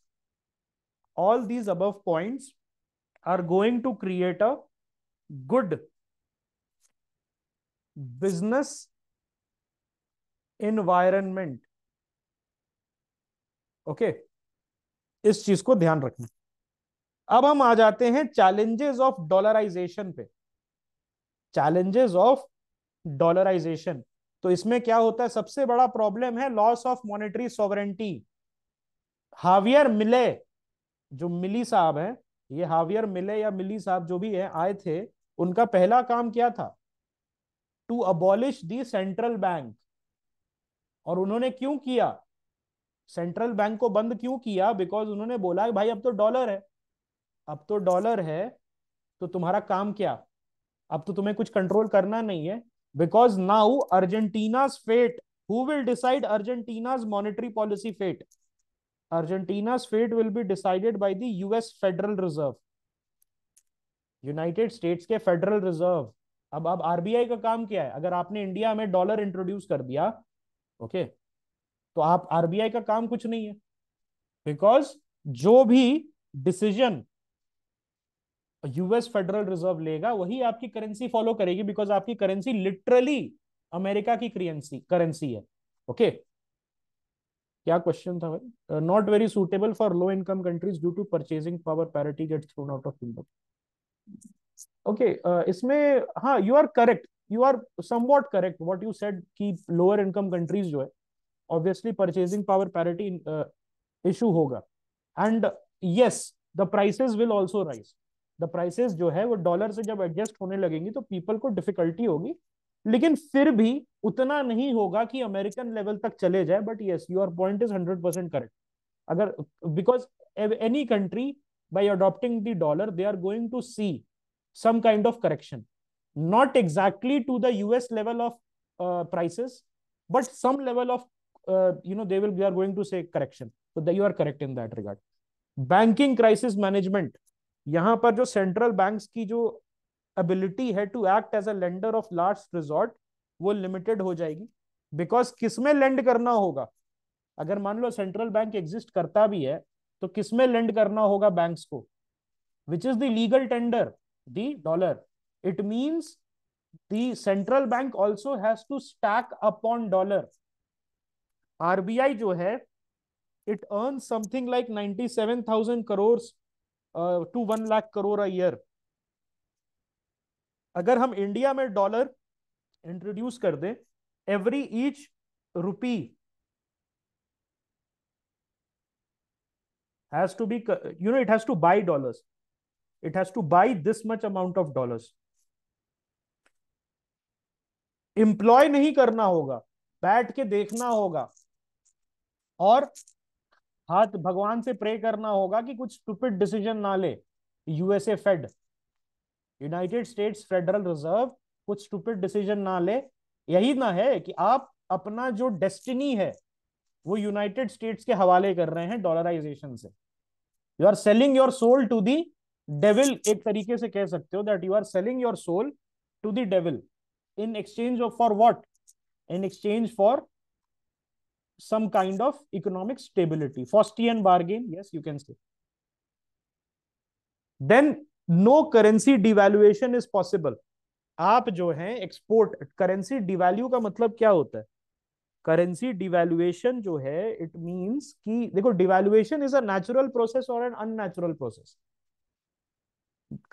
all these above points are going to create a good business environment. Okay, इस चीज को ध्यान रखना। अब हम आ जाते हैं challenges of dollarisation पे। चैलेंजेस ऑफ डॉलराइजेशन, तो इसमें क्या होता है, सबसे बड़ा प्रॉब्लम है लॉस ऑफ मॉनेटरी सॉवरेंटी। हावियर मिले, जो मिली साहब हैं, ये हावियर मिले या मिली साहब जो भी है आए थे, उनका पहला काम क्या था, to abolish the central bank. और उन्होंने क्यों किया, सेंट्रल बैंक को बंद क्यों किया, बिकॉज उन्होंने बोला भाई अब तो डॉलर है, अब तो डॉलर है, तो तुम्हारा काम क्या, अब तो तुम्हें कुछ कंट्रोल करना नहीं है। Because now Argentina's fate, who will decide Argentina's monetary policy fate, Argentina's fate will be decided by the US federal reserve, United States के फेडरल रिजर्व। अब आरबीआई का काम क्या है, अगर आपने इंडिया में डॉलर इंट्रोड्यूस कर दिया, ओके, तो आप आरबीआई का काम कुछ नहीं है, बिकॉज जो भी डिसीजन यूएस फेडरल रिजर्व लेगा वही आपकी करेंसी फॉलो करेगी, बिकॉज आपकी करेंसी लिटरली अमेरिका की करेंसी करेंसी है। ओके, क्या क्वेश्चन था भाई, not very suitable for low income countries due to purchasing power parity gets thrown out of kingdom. Okay, इसमें हाँ, you are correct, you are somewhat correct what you said कि lower income countries जो है obviously purchasing power parity issue होगा, and yes the prices will also rise. The prices जो है वो dollar से जब एडजस्ट होने लगेंगी तो पीपल को डिफिकल्टी होगी, लेकिन फिर भी उतना नहीं होगा कि अमेरिकन लेवल तक चले जाए। But yes, your point is 100% correct. अगर because any country by adopting the dollar they are going to see some kind of correction, not exactly to the US level of prices, but some level of they are going to say correction. So that you are correct in that regard. Banking crisis management, यहां पर जो central banks की जो ability है to act as a lender of last resort वो limited हो जाएगी, because किसमें लेंड करना होगा, अगर मान लो सेंट्रल बैंक एग्जिस्ट करता भी है तो किसमें लेंड करना होगा बैंक्स को, which is the legal tender, the dollar. It means the central bank also has to stack upon dollar. RBI जो है it earn something like 97,000 crore to 1 lakh crore a year. अगर हम इंडिया में डॉलर इंट्रोड्यूस कर दें, every each rupee has to be, it has to buy dollars, it has to buy this much amount of dollars। Employ नहीं करना होगा, बैठ के देखना होगा और हाथ भगवान से प्रे करना होगा कि कुछ स्टूपिड डिसीजन ना ले USA Fed, United States Federal Reserve कुछ स्टूपिड डिसीजन ना ले। यही ना है कि आप अपना जो डेस्टिनी है वो यूनाइटेड स्टेट्स के हवाले कर रहे हैं डॉलराइजेशन से। You are selling your soul to the devil, एक तरीके से कह सकते हो that you are selling your soul to the devil in exchange of for what, in exchange for some kind of economic stability, Faustian bargain, yes you can say। then no currency devaluation is possible। आप जो है export, currency devalue का मतलब क्या होता है, currency devaluation जो है इट मींस कि देखो devaluation is a natural process और एन अननेचुरल प्रोसेस।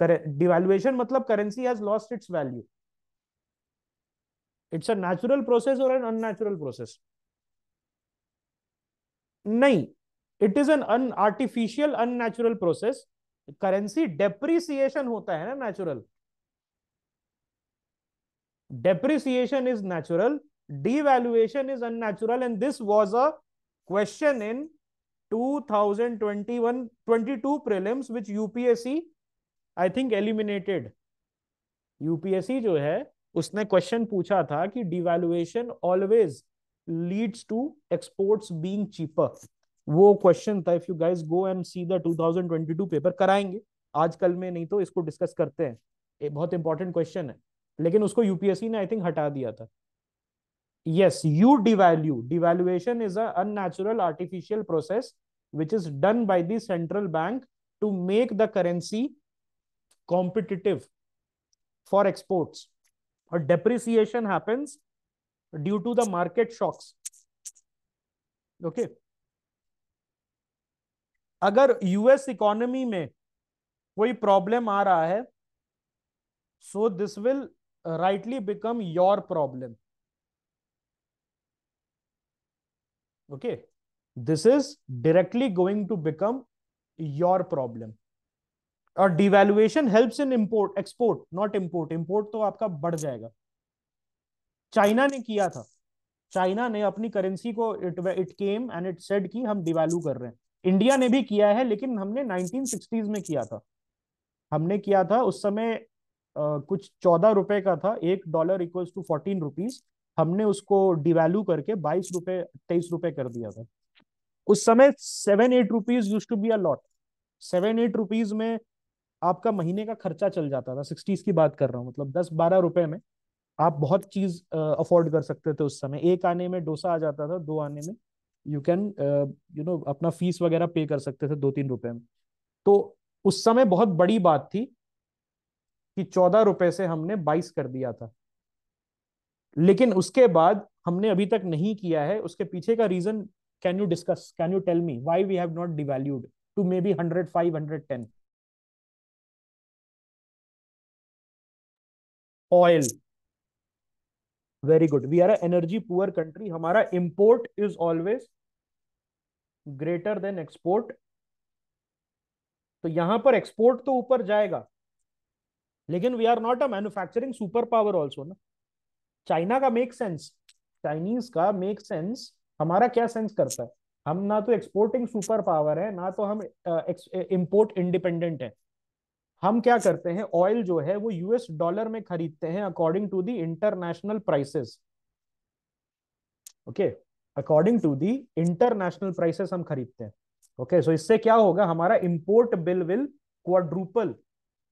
डिवैल्यूएशन मतलब currency has lost its value, it's a natural process और एन अननेचुरल प्रोसेस। नहीं, it is an un artificial unnatural process. Currency depreciation होता है ना natural, depreciation is natural, devaluation is unnatural, and this was a question in 2021-22 prelims which UPSC I think eliminated. UPSC जो है उसने question पूछा था कि devaluation always leads to exports being cheaper. वो क्वेश्चन था। If you guys go and see the 2022 paper, कराएंगे आजकल में, नहीं तो इसको डिस्कस करते हैं, ये बहुत इंपॉर्टेंट क्वेश्चन है। लेकिन उसको यूपीएससी ने आई थिंक हटा दिया था। yes, you devalue. Devaluation is a unnatural artificial process which is done by the central bank to make the currency competitive for exports. Or depreciation happens due to the market shocks. Okay. अगर US economy में कोई problem आ रहा है, so this will rightly become your problem. Okay, this is directly going to become your problem. और devaluation helps in import export, not import. Import तो आपका बढ़ जाएगा। चाइना ने किया था, चाइना ने अपनी करेंसी को it came and it said कि हम डिवैल्यू कर रहे हैं। इंडिया ने भी किया है, लेकिन हमने 1960s में किया था। हमने किया था उस समय कुछ 14 रुपए का था, $1 इक्वल्स टू 14 रुपीज। हमने उसको डिवैल्यू करके 22 रुपए 23 रुपए कर दिया था। उस समय 7-8 rupees used to be a lot. 7-8 rupees में आपका महीने का खर्चा चल जाता था। 60s की बात कर रहा हूँ, मतलब 10-12 रुपए में आप बहुत चीज अफोर्ड कर सकते थे। उस समय एक आने में डोसा आ जाता था, दो आने में यू कैन अपना फीस वगैरह पे कर सकते थे 2-3 रुपए में। तो उस समय बहुत बड़ी बात थी कि 14 रुपए से हमने 22 कर दिया था। लेकिन उसके बाद हमने अभी तक नहीं किया है। उसके पीछे का reason can you discuss, can you tell me why we have not devalued to may be 105, 110? Oil, very good. We are energy poor country. हमारा import is always greater than export. तो यहां पर एक्सपोर्ट तो ऊपर जाएगा, लेकिन we are not a manufacturing super power also ना। China का मेक सेंस, चाइनीज का मेक सेंस। हमारा क्या सेंस करता है? हम ना तो एक्सपोर्टिंग सुपर पावर है, ना तो हम इंपोर्ट इंडिपेंडेंट है। हम क्या करते हैं, ऑयल जो है वो यूएस डॉलर में खरीदते हैं according to the international prices. Okay, according to the international prices हम खरीदते हैं। ओके, सो इससे क्या होगा, हमारा import bill will quadruple,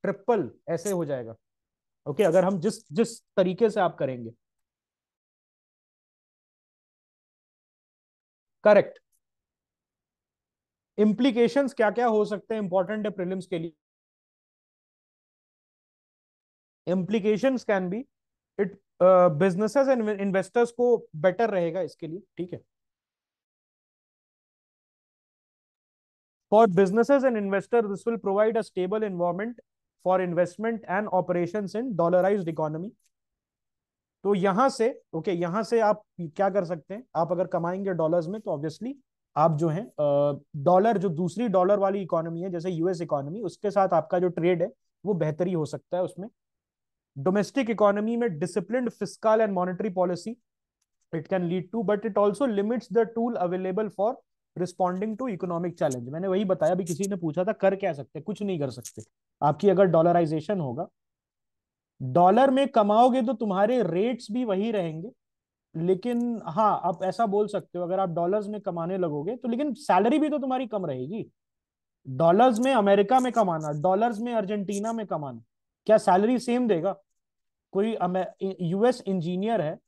triple ऐसे हो जाएगा। ओके, अगर हम जिस जिस तरीके से आप करेंगे। करेक्ट। इंप्लीकेशंस क्या क्या हो सकते हैं, इंपॉर्टेंट है प्रीलिम्स के लिए। Implications can be it, businesses and investors को बेटर रहेगा इसके लिए, ठीक है। For businesses and investors, this will provide a stable environment for investment and operations in dollarized economy. तो यहां से ओके, यहां से आप क्या कर सकते हैं, आप अगर कमाएंगे डॉलर्स में तो ऑब्वियसली आप जो है डॉलर, जो दूसरी डॉलर वाली इकोनॉमी है जैसे यूएस इकोनॉमी, उसके साथ आपका जो ट्रेड है वो बेहतरी हो सकता है उसमें। डोमेस्टिक इकोनॉमी में disciplined fiscal and monetary policy it can lead to, but it also limits the tool available for responding to economic challenge. मैंने वही बताया, अभी किसी ने पूछा था कर क्या सकते, कुछ नहीं कर सकते। आपकी अगर डॉलराइजेशन होगा, डॉलर में कमाओगे तो तुम्हारे रेट्स भी वही रहेंगे। लेकिन हाँ, आप ऐसा बोल सकते हो, अगर आप डॉलर्स में कमाने लगोगे तो लेकिन सैलरी भी तो तुम्हारी कम रहेगी। डॉलर्स में अमेरिका में कमाना, डॉलर्स में अर्जेंटीना में कमाना, क्या सैलरी सेम देगा? कोई यूएस इंजीनियर है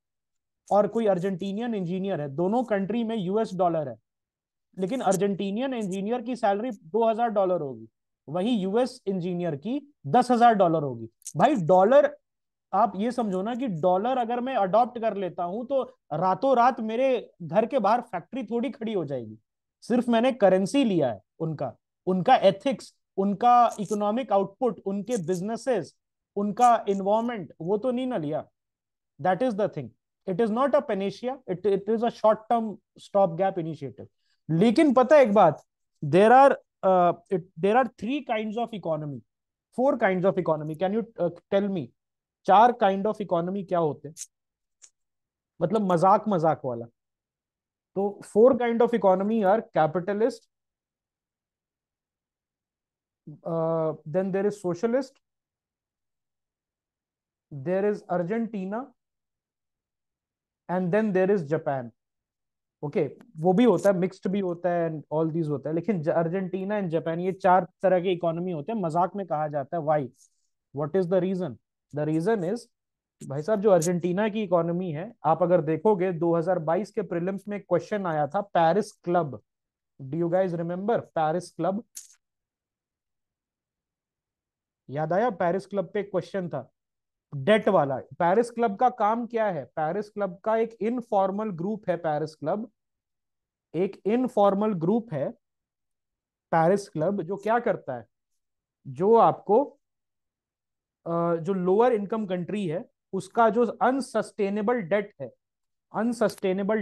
और कोई अर्जेंटीनियन इंजीनियर है, दोनों कंट्री में यूएस डॉलर है, लेकिन अर्जेंटीनियन इंजीनियर की सैलरी $2,000 होगी, वही यूएस इंजीनियर की $10,000 होगी। भाई डॉलर, आप ये समझो ना कि डॉलर अगर मैं अडॉप्ट कर लेता हूं तो रातों रात मेरे घर के बाहर फैक्ट्री थोड़ी खड़ी हो जाएगी। सिर्फ मैंने करेंसी लिया है, उनका उनका एथिक्स, उनका इकोनॉमिक आउटपुट, उनके बिजनेसेस, उनका इन्वायरमेंट, वो तो नहीं ना लिया। That is the thing. It is not a panacea, it is a short term stop gap initiative. लेकिन पता है एक बात, there are there are 3 kind of economy, 4 kind of economy. Can you tell me 4 kind of economy क्या होते हैं, मतलब मजाक मजाक वाला। तो 4 kind of economy are capitalist, Then there is socialist, there is Argentina, and then there is Japan. Okay वो भी होता है, मिक्स्ड भी होता है, एंड ऑल दीज होता है, लेकिन अर्जेंटीना एंड जापान ये चार तरह के इकोनॉमी होते हैं, मजाक में कहा जाता है। Why? What is the reason? The reason is, भाई साहब, जो अर्जेंटीना की इकोनॉमी है, आप अगर देखोगे 2022 के प्रीलिम्स में क्वेश्चन आया था, Paris club. Do you guys remember Paris club? याद आया? पेरिस क्लब पे क्वेश्चन था डेट वाला। पेरिस क्लब का काम क्या है? पेरिस क्लब का एक इनफॉर्मल ग्रुप है, पेरिस क्लब एक इनफॉर्मल ग्रुप है, पेरिस क्लब, जो क्या करता है, जो आपको जो लोअर इनकम कंट्री है उसका जो अनसस्टेनेबल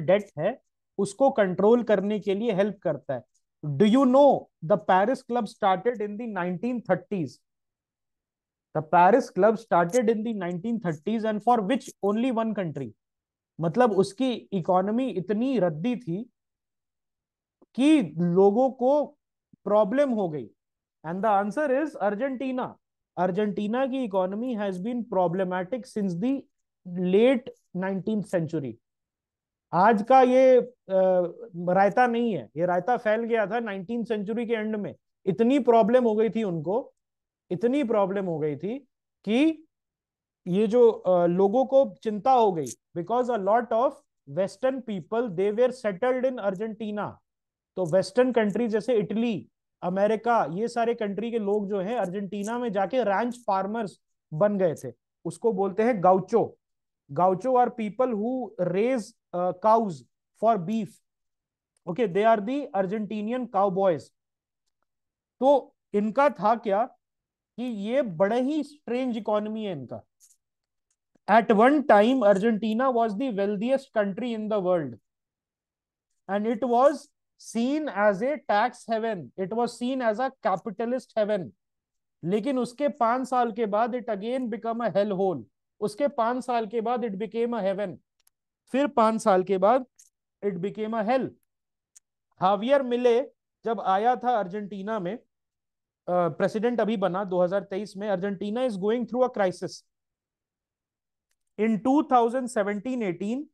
डेट है उसको कंट्रोल करने के लिए हेल्प करता है। Do you know the Paris club started in the 1930s? The Paris club started in the 1930s and for which only one country? मतलब उसकी इकोनॉमी इतनी रद्दी थी कि लोगों को प्रॉब्लम हो गई, and the answer is Argentina. Argentina की economy has been problematic since the late 19th century. आज का ये रायता नहीं है, ये रायता फैल गया था 19th सेंचुरी के एंड में। इतनी प्रॉब्लम हो गई थी उनको, इतनी प्रॉब्लम हो गई थी कि ये जो लोगों को चिंता हो गई, because a lot of western people they were settled in Argentina. तो वेस्टर्न कंट्री जैसे इटली, अमेरिका, ये सारे कंट्री के लोग जो है अर्जेंटीना में जाके रैंच फार्मर्स बन गए थे। उसको बोलते हैं gaucho. Gaucho are people who raise cows for beef. Okay, they are the Argentinian cowboys. तो इनका था क्या कि ये बड़े ही स्ट्रेंज इकोनॉमी है इनका। At one time Argentina was the wealthiest country in the world, and it was seen as a tax heaven, it was seen as a capitalist heaven। लेकिन उसके 5 साल के बाद it again become a hell hole. उसके 5 साल के बाद it became a haven, फिर 5 साल के बाद इट बिकेम अ हेल। हावियर मिले जब आया था अर्जेंटीना में, प्रेसिडेंट अभी बना 2023 में, Argentina is going through a crisis. In 2017-18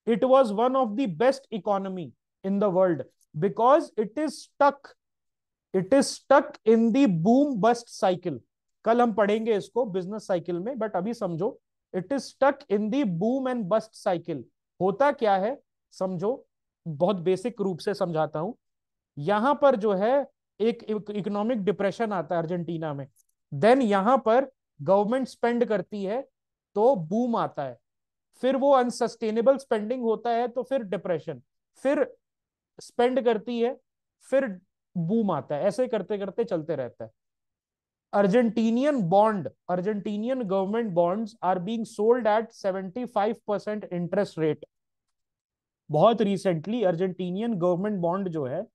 it was one of the best economy in the world because it is stuck in the boom bust cycle। कल हम पढ़ेंगे इसको बिजनेस साइकिल में, बट अभी समझो it is stuck in the boom and bust cycle. होता क्या है समझो, बहुत बेसिक रूप से समझाता हूं। यहां पर जो है एक इकोनॉमिक डिप्रेशन आता है अर्जेंटीना में, देन यहां पर गवर्नमेंट स्पेंड करती है तो बूम आता है, फिर वो अनसस्टेनेबल स्पेंडिंग होता है तो फिर डिप्रेशन, फिर स्पेंड करती है, फिर बूम आता है, ऐसे करते करते चलते रहता है। Argentinian government bonds are being sold at 75% interest rate. बहुत रिसेंटली अर्जेंटीनियन गवर्नमेंट बॉन्ड जो है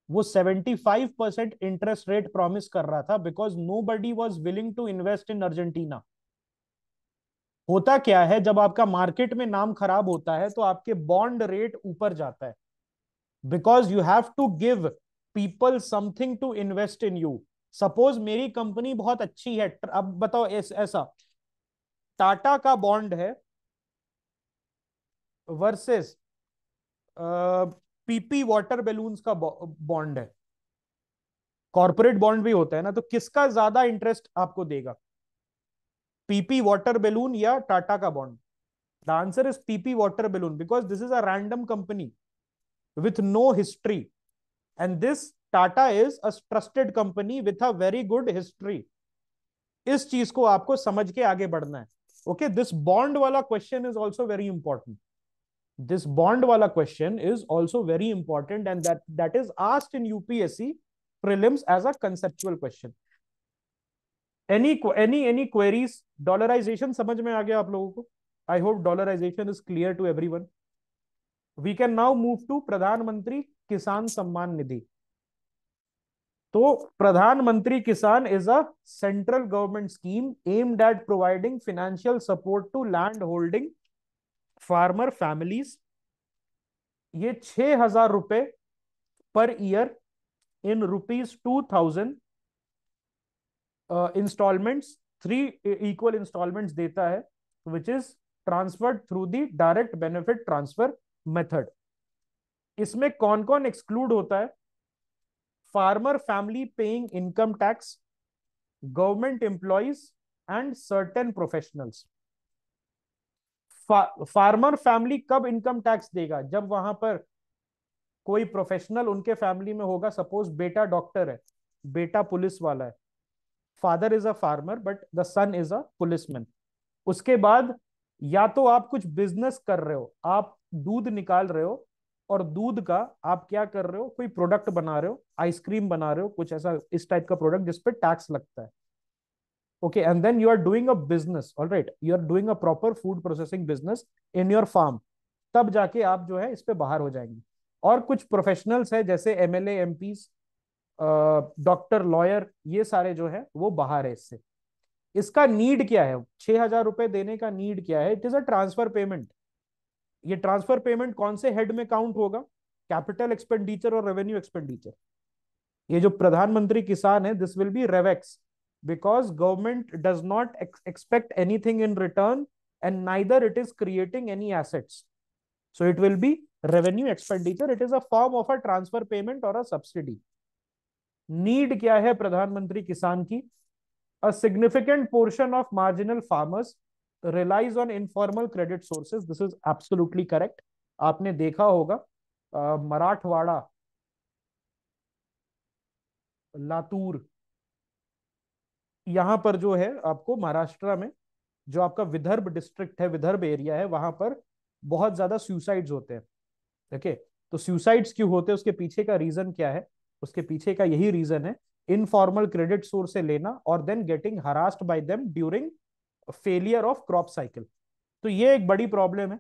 वो 75% इंटरेस्ट रेट प्रॉमिस कर रहा था, because nobody was willing to invest in Argentina. होता क्या है, जब आपका मार्केट में नाम खराब होता है तो आपके बॉन्ड रेट ऊपर जाता है, because you have to give people something to invest in you. Suppose मेरी कंपनी बहुत अच्छी है, अब बताओ ऐसा टाटा का बॉन्ड है वर्सेस पीपी वाटर बैलून्स का बॉन्ड है, कॉर्पोरेट बॉन्ड भी होता है ना, तो किसका ज्यादा इंटरेस्ट आपको देगा, पीपी वाटर बैलून या टाटा का bond? The answer is PP water balloon, because this is a random company with no history, and this Tata is a trusted company with a very good history। इस चीज को आपको समझ के आगे बढ़ना है। ओके, दिस बॉन्ड वाला question is also very important, this bond वाला question is also very important, and that is asked in UPSC prelims as a conceptual question. Any queries? Dollarization समझ में आ गया आप लोगों को? I hope dollarization is clear to everyone. We can now move to Pradhan Mantri Kisan Samman Nidhi. तो Pradhan Mantri Kisan is a central government scheme aimed at providing financial support to land holding farmer families. ये 6,000 रुपए per year in rupees 2,000 installments, 3 equal installments देता है, which is transferred through the direct benefit transfer method. इसमें कौन कौन exclude होता है? Farmer family paying income tax, government employees and certain professionals. Farmer family कब इनकम टैक्स देगा? जब वहां पर कोई प्रोफेशनल उनके फैमिली में होगा, सपोज बेटा डॉक्टर है, बेटा पुलिस वाला है, father is a farmer but the son is a policeman. उसके बाद या तो आप कुछ बिजनेस कर रहे हो, आप दूध निकाल रहे हो, और दूध का आप क्या कर रहे हो, कोई प्रोडक्ट बना रहे हो, आइसक्रीम बना रहे हो, कुछ ऐसा इस टाइप का प्रोडक्ट जिसपे टैक्स लगता है। Okay, and then you are doing a business, alright, you are doing a proper food processing business in your farm, तब जाके आप जो है इस पे बाहर हो जाएंगे। और कुछ प्रोफेशनल्स है जैसे एमएलए, एमपीज, डॉक्टर, लॉयर, ये सारे जो है वो बाहर है इससे। इसका नीड क्या है? 6,000 रुपए देने का नीड क्या है? It is a transfer payment. ये ट्रांसफर पेमेंट कौन से हेड में काउंट होगा? कैपिटल एक्सपेंडिचर और रेवेन्यू एक्सपेंडिचर। ये जो प्रधानमंत्री किसान है, this will be revex, because government does not expect anything in return and neither it is creating any assets, so it will be revenue expenditure. It is a form of a transfer payment और a subsidy. Need क्या है प्रधानमंत्री किसान की? A significant portion of marginal farmers relies on informal credit sources. This is absolutely correct. आपने देखा होगा मराठवाड़ा, लातूर, यहाँ पर जो है आपको महाराष्ट्र में, जो आपका विदर्भ डिस्ट्रिक्ट है, विदर्भ एरिया है, वहां पर बहुत ज्यादा सुसाइड्स होते हैं। ओके, तो सुसाइड्स क्यों होते हैं? उसके पीछे का रीजन क्या है? उसके पीछे का यही रीजन है, इनफॉर्मल क्रेडिट सोर्स से लेना और then getting harassed by them during failure of crop cycle. तो ये एक बड़ी प्रॉब्लम है।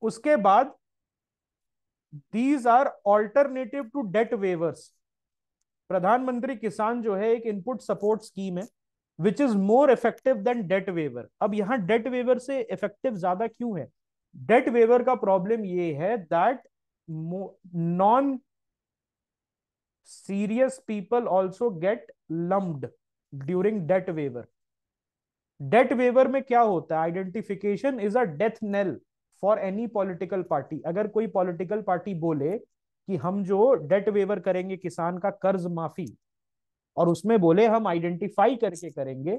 उसके बाद these are alternative to debt waivers. Pradhan Mantri Kisan जो है एक इनपुट सपोर्ट स्कीम है which is more effective than debt waiver. अब यहां डेट वेवर से इफेक्टिव ज्यादा क्यों है? डेट वेवर का प्रॉब्लम ये है that non serious people also get lumped during debt waiver। Debt waiver में क्या होता है? Identification is a death nail for any political party. अगर कोई पॉलिटिकल पार्टी बोले कि हम जो डेट वेवर करेंगे किसान का कर्ज माफी, और उसमें बोले हम आइडेंटिफाई करके करेंगे,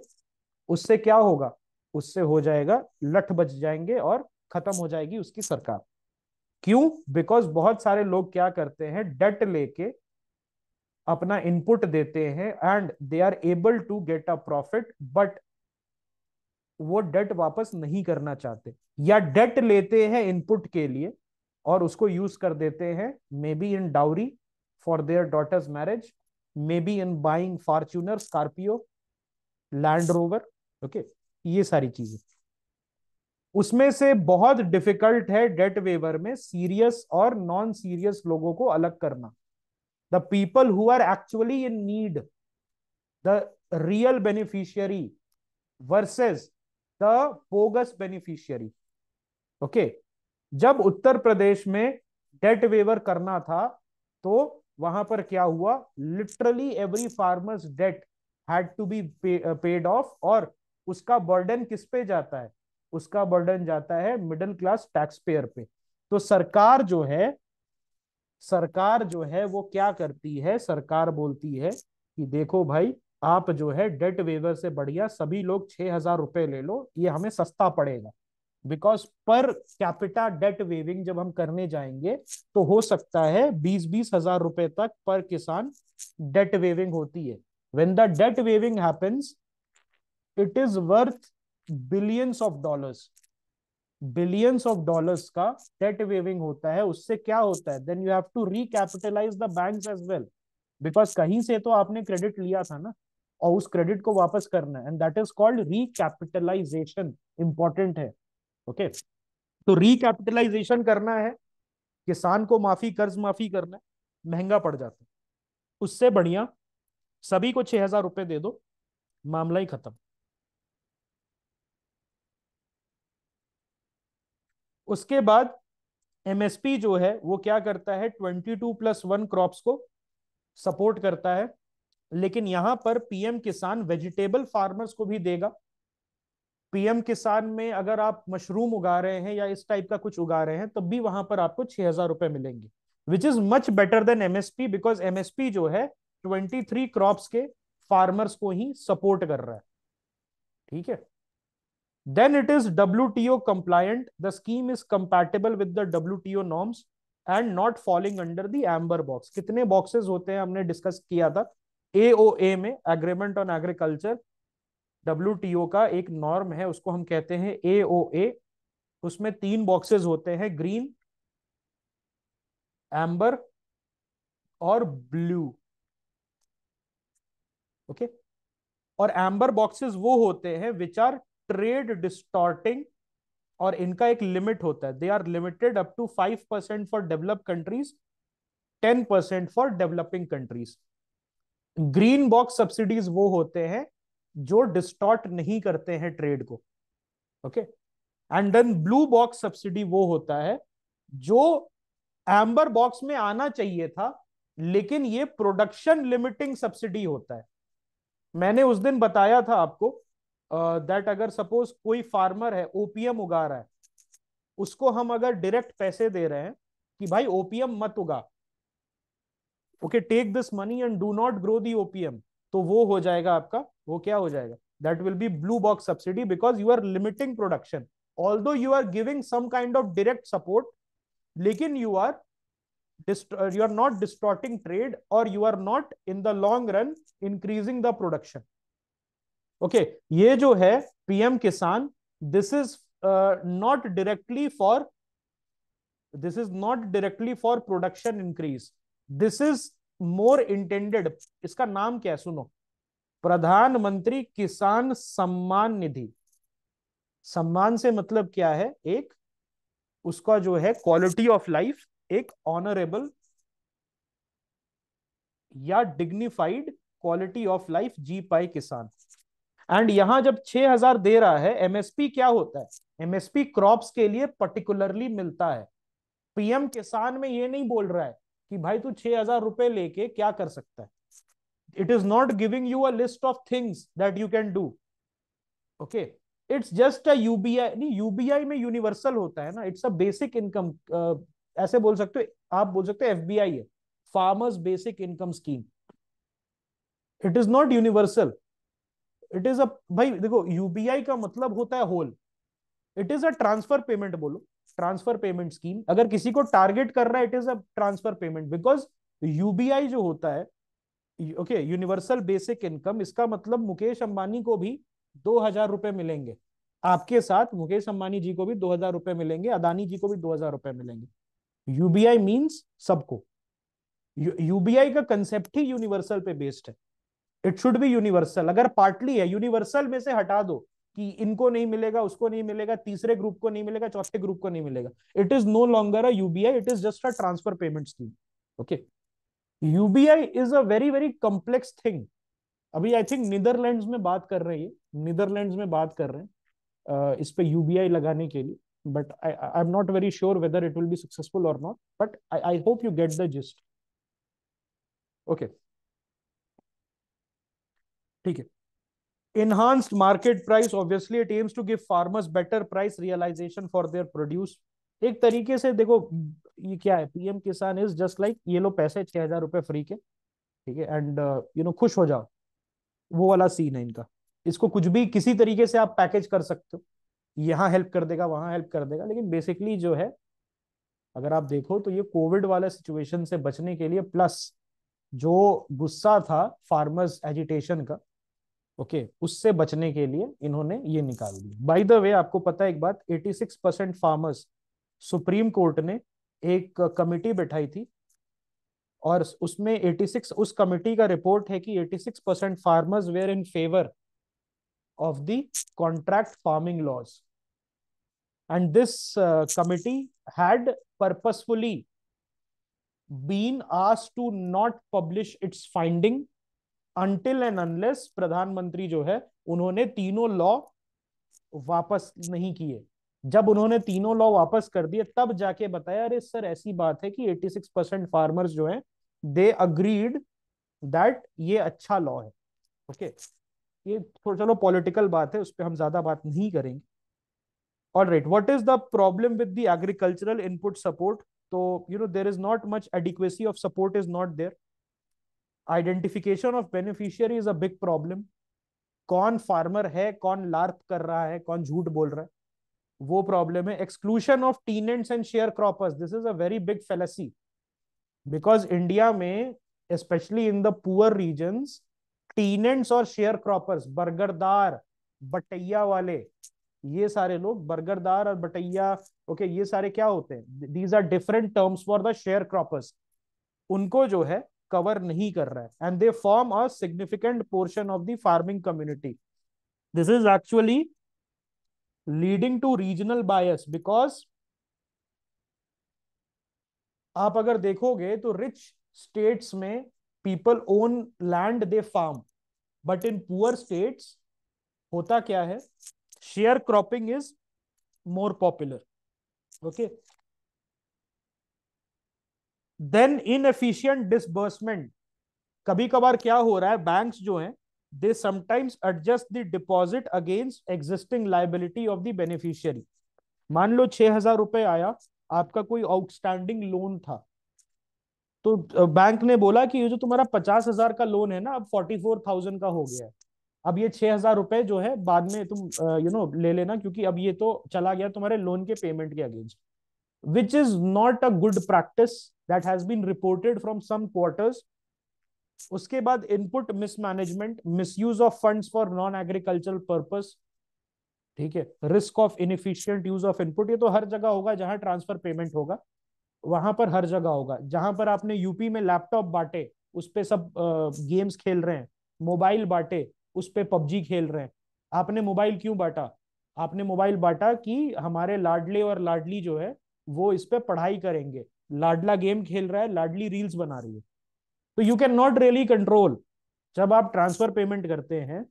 उससे क्या होगा? उससे हो जाएगा लठ बच जाएंगे और खत्म हो जाएगी उसकी सरकार। क्यों? बिकॉज बहुत सारे लोग क्या करते हैं, डेट लेके अपना इनपुट देते हैं and they are able to get a profit, but वो डेट वापस नहीं करना चाहते, या डेट लेते हैं इनपुट के लिए और उसको यूज कर देते हैं maybe in dowry for their daughters marriage, maybe in buying Fortuner, Scorpio, Land Rover. Okay, ये सारी चीजें उसमें से बहुत डिफिकल्ट है डेट वेवर में सीरियस और नॉन सीरियस लोगों को अलग करना। The people who are actually in need, the real beneficiary versus the bogus beneficiary. Okay, जब उत्तर प्रदेश में डेट वेवर करना था तो वहां पर क्या हुआ? Literally every farmer's debt had to be paid off, और उसका बर्डन किस पे जाता है? उसका बर्डन जाता है मिडिल क्लास टैक्स पेयर पे। तो सरकार जो है वो क्या करती है? सरकार बोलती है कि देखो भाई, आप जो है डेट वेवर से बढ़िया सभी लोग 6,000 रुपए ले लो, ये हमें सस्ता पड़ेगा। Because per capita date waving जब हम करने जाएंगे तो हो सकता है 20-20 हजार रुपए तक पर किसान डेट वेविंग होती है। When the debt waiving happens, it is worth billions of dollars, billions of dollars का डेट वेविंग होता है। उससे क्या होता है? Then you have to recapitalize the banks as well, because कहीं से तो आपने क्रेडिट लिया था ना, और उस क्रेडिट को वापस करना है, and that is called recapitalisation. Important है। ओके, तो रिकैपिटलाइजेशन करना है, किसान को माफी, कर्ज माफी करना है, महंगा पड़ जाता है। उससे बढ़िया सभी को 6,000 रुपए दे दो, मामला ही खत्म। उसके बाद एमएसपी जो है वो क्या करता है? 22+1 क्रॉप्स को सपोर्ट करता है। लेकिन यहां पर पीएम किसान वेजिटेबल फार्मर्स को भी देगा। पीएम किसान में अगर आप मशरूम उगा रहे हैं या इस टाइप का कुछ उगा रहे हैं तब भी वहां पर आपको 6,000 रुपए मिलेंगे, which is much better than MSP, because MSP जो है 23 क्रॉप्स के फार्मर्स को ही सपोर्ट कर रहा है। ठीक है। Then it is WTO compliant. The scheme is compatible with the WTO norms and not falling under the amber box. कितने बॉक्सेस होते हैं हमने डिस्कस किया था AOA में, एग्रीमेंट ऑन एग्रीकल्चर। WTO का एक नॉर्म है, उसको हम कहते हैं AOA। उसमें 3 बॉक्सेस होते हैं, ग्रीन, एम्बर और ब्लू। ओके। और एम्बर बॉक्सेस वो होते हैं विच आर ट्रेड डिस्टॉर्टिंग, और इनका एक लिमिट होता है। They are limited up to 5% for developed countries, 10% for developing countries. Green box subsidies वो होते हैं जो डिस्टॉर्ट नहीं करते हैं ट्रेड को। Okay. And then blue box subsidy वो होता है जो एम्बर बॉक्स में आना चाहिए था, लेकिन ये प्रोडक्शन लिमिटिंग सब्सिडी होता है। मैंने उस दिन बताया था आपको दैट अगर सपोज कोई फार्मर है ओपीएम उगा रहा है, उसको हम अगर डायरेक्ट पैसे दे रहे हैं कि भाई ओपीएम मत उगा, okay, take this money and do not grow the OPM, तो वो हो जाएगा आपका, वो क्या हो जाएगा, that will be blue box subsidy, because you are limiting production. Although you are giving some kind of direct support, लेकिन you are not distorting trade, or you are not in the long run increasing the production. Okay. ये जो है PM किसान, this is not directly for, this is not directly for production increase, this is more intended. इसका नाम क्या है सुनो, प्रधानमंत्री किसान सम्मान निधि। सम्मान से मतलब क्या है, एक उसका जो है क्वालिटी ऑफ लाइफ, एक ऑनरेबल या डिग्निफाइड क्वालिटी ऑफ लाइफ जी पाए किसान। एंड यहां जब 6,000 दे रहा है, एमएसपी क्या होता है, एमएसपी क्रॉप्स के लिए पर्टिकुलरली मिलता है। पीएम किसान में ये नहीं बोल रहा है कि भाई तू 6,000 रुपए लेके क्या कर सकता है। It is not giving you a list of things that you can do. Okay. It's just a UBI, नहीं यूबीआई में यूनिवर्सल होता है ना, इट्स अ बेसिक इनकम, ऐसे बोल सकते हो, आप बोल सकते हो एफबीआई है, farmers basic income scheme. It is not universal, it is a, भाई देखो यूबीआई का मतलब होता है whole, it is a transfer payment, बोलो ट्रांसफर पेमेंट स्कीम। अगर किसी को टारगेट कर रहा है, it is a transfer payment, because UBI जो होता है, ओके, यूनिवर्सल बेसिक इनकम, इसका मतलब मुकेश अंबानी को भी 2,000 रुपए मिलेंगे, आपके साथ मुकेश अंबानी जी को भी 2,000 रुपए मिलेंगे, अदानी जी को भी 2,000 रुपए मिलेंगे। यूबीआई मीन्स सबको। यूबीआई का कंसेप्ट ही यूनिवर्सल पे बेस्ड है। It should be universal. अगर पार्टली है, यूनिवर्सल में से हटा दो कि इनको नहीं मिलेगा, उसको नहीं मिलेगा, तीसरे ग्रुप को नहीं मिलेगा, चौथे ग्रुप को नहीं मिलेगा, it is no longer a UBI, it is just a transfer payment scheme. Okay. UBI is a very very complex thing. अभी आई थिंक नीदरलैंड्स में बात कर रहे हैं, नीदरलैंड्स में बात कर रहे हैं इस पे यूबीआई लगाने के लिए, but I am not very sure whether it will be successful और not, but I hope you get the gist. Okay, ठीक है। Enhanced market price, obviously it aims to give farmers better price realization for their produce। एक तरीके से देखो, ये क्या है, पीएम किसान इज जस्ट लाइक, ये लो पैसे 6,000 रुपए फ्री के, ठीक है, एंड खुश हो जाओ, वो वाला सीन है इनका। इसको कुछ भी किसी तरीके से आप पैकेज कर सकते हो, यहाँ हेल्प कर देगा, वहां हेल्प कर देगा, लेकिन बेसिकली जो है, अगर आप देखो तो ये कोविड वाले सिचुएशन से बचने के लिए, प्लस जो गुस्सा था फार्मर्स एजिटेशन का, ओके, उससे बचने के लिए इन्होंने ये निकाल दिया। बाय द वे, आपको पता है एक बात, 86% फार्मर्स, सुप्रीम कोर्ट ने एक कमिटी बैठाई थी, और उसमें 86, उस कमिटी का रिपोर्ट है कि 86% farmers were in favour of the contract farming laws, and this committee had purposefully been asked to not publish its finding until and unless प्रधानमंत्री जो है, उन्होंने तीनों लॉ वापस नहीं किए। जब उन्होंने तीनों लॉ वापस कर दिए, तब जाके बताया, अरे सर ऐसी बात है कि 86% फार्मर्स जो हैं, दे अग्रीड दैट ये अच्छा लॉ है। ओके, ये चलो पॉलिटिकल बात है, उस पर हम ज्यादा बात नहीं करेंगे। All right, what is the problem with the agricultural input support? तो there is not much adequacy of support is not there. Identification of beneficiary is a big problem. कौन फार्मर है, कौन लार्प कर रहा है, कौन झूठ बोल रहा है, वो प्रॉब्लम है। Exclusion of tenants and share croppers, this is a very big fallacy, because India में specially in the poor regions, tenants और शेयर क्रॉपर्स, बरगरदार, बटैया वाले, ये सारे लोग, बरगरदार और बटैया, ओके, ये सारे क्या होते हैं, these are different terms for the share croppers, उनको जो है कवर नहीं कर रहा है, and they form a significant portion of the farming community. This is actually leading to regional bias, because आप अगर देखोगे तो रिच स्टेट्स में people own land, they farm, but in poor states होता क्या है, share cropping is more popular. Okay, then inefficient disbursement, कभी कभार क्या हो रहा है, बैंक्स जो हैं, they sometimes adjust the deposit against existing liability of the beneficiary. मान लो 6,000 रुपए आया, आपका कोई आउटस्टैंडिंग लोन था, तो बैंक ने बोला कि ये जो तुम्हारा 50,000 का लोन है ना, अब 44,000 का हो गया है। अब ये 6,000 रुपए जो है बाद में तुम ले लेना, क्योंकि अब ये तो चला गया तुम्हारे लोन के पेमेंट के against, which is not a good practice, that has been reported from some quarters. उसके बाद input mismanagement, misuse of funds for non agricultural purpose. ठीक है, risk of inefficient use of input, ये तो हर जगह होगा जहां ट्रांसफर पेमेंट होगा, वहां पर हर जगह होगा। जहां पर आपने यूपी में लैपटॉप बांटे, उस पे सब गेम्स खेल रहे हैं, मोबाइल बांटे, उस पे पबजी खेल रहे हैं। आपने मोबाइल क्यों बांटा? आपने मोबाइल बांटा कि हमारे लाडले और लाडली जो है वो इस पे पढ़ाई करेंगे, लाडला गेम खेल रहा है, लाडली रील्स बना रही है। तो you can not really control, जब आप ट्रांसफर पेमेंट करते हैं,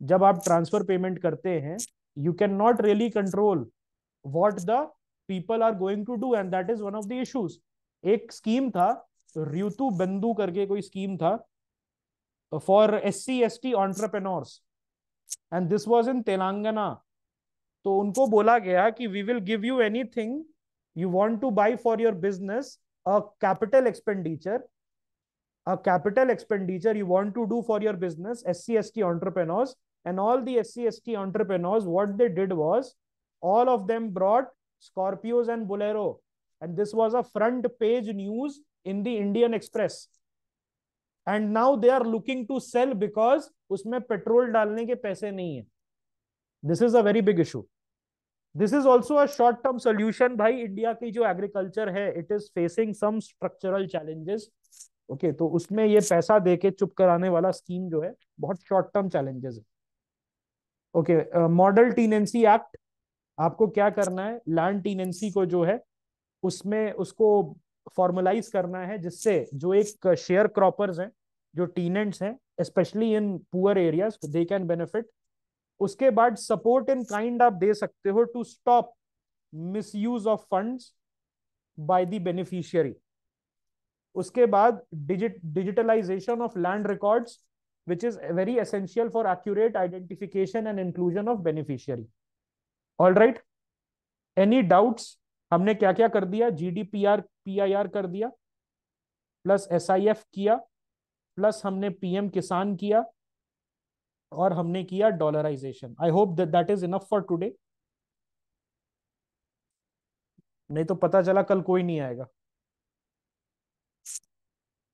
जब आप ट्रांसफर पेमेंट करते हैं, you can not really control what the people are going to do, and that is one of the issues। एक स्कीम था, र्यूतु बंधु करके कोई स्कीम था, for SC ST entrepreneurs, and this was in Telangana. तो उनको बोला गया कि we will give you anything you want to buy for your business, a capital expenditure, a capital expenditure you want to do for your business, SC ST entrepreneurs. And all the SC ST entrepreneurs, what they did was, all of them brought Scorpios and Bolero, and this was a front page news in the Indian Express, and now they are looking to sell because उसमें petrol डालने के पैसे नहीं है। This is a very big issue. This is also a short term solution. भाई, India की जो agriculture है, it is facing some structural challenges. Okay, तो उसमें ये पैसा दे के चुप कराने वाला स्कीम जो है, बहुत शॉर्ट टर्म चैलेंजेस है। ओके, मॉडल टीनेंसी एक्ट, आपको क्या करना है, लैंड टीनेंसी को जो है उसमें उसको फॉर्मलाइज करना है, जिससे जो एक शेयर क्रॉपर्स हैं, जो टीनेंट्स हैं, specially in poor areas, they can benefit. उसके बाद सपोर्ट इन काइंड आप दे सकते हो to stop misuse of funds by the beneficiary. उसके बाद digitalization of land records, which is very essential for accurate identification and inclusion of beneficiary. All right, any doubts? हमने क्या क्या कर दिया, GDPR PIR कर दिया, प्लस SIF किया, प्लस हमने PM किसान किया, और हमने किया dollarisation. I hope that that is enough for today, नहीं तो पता चला कल कोई नहीं आएगा।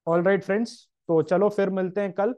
ऑल राइट फ्रेंड्स, तो चलो फिर मिलते हैं कल।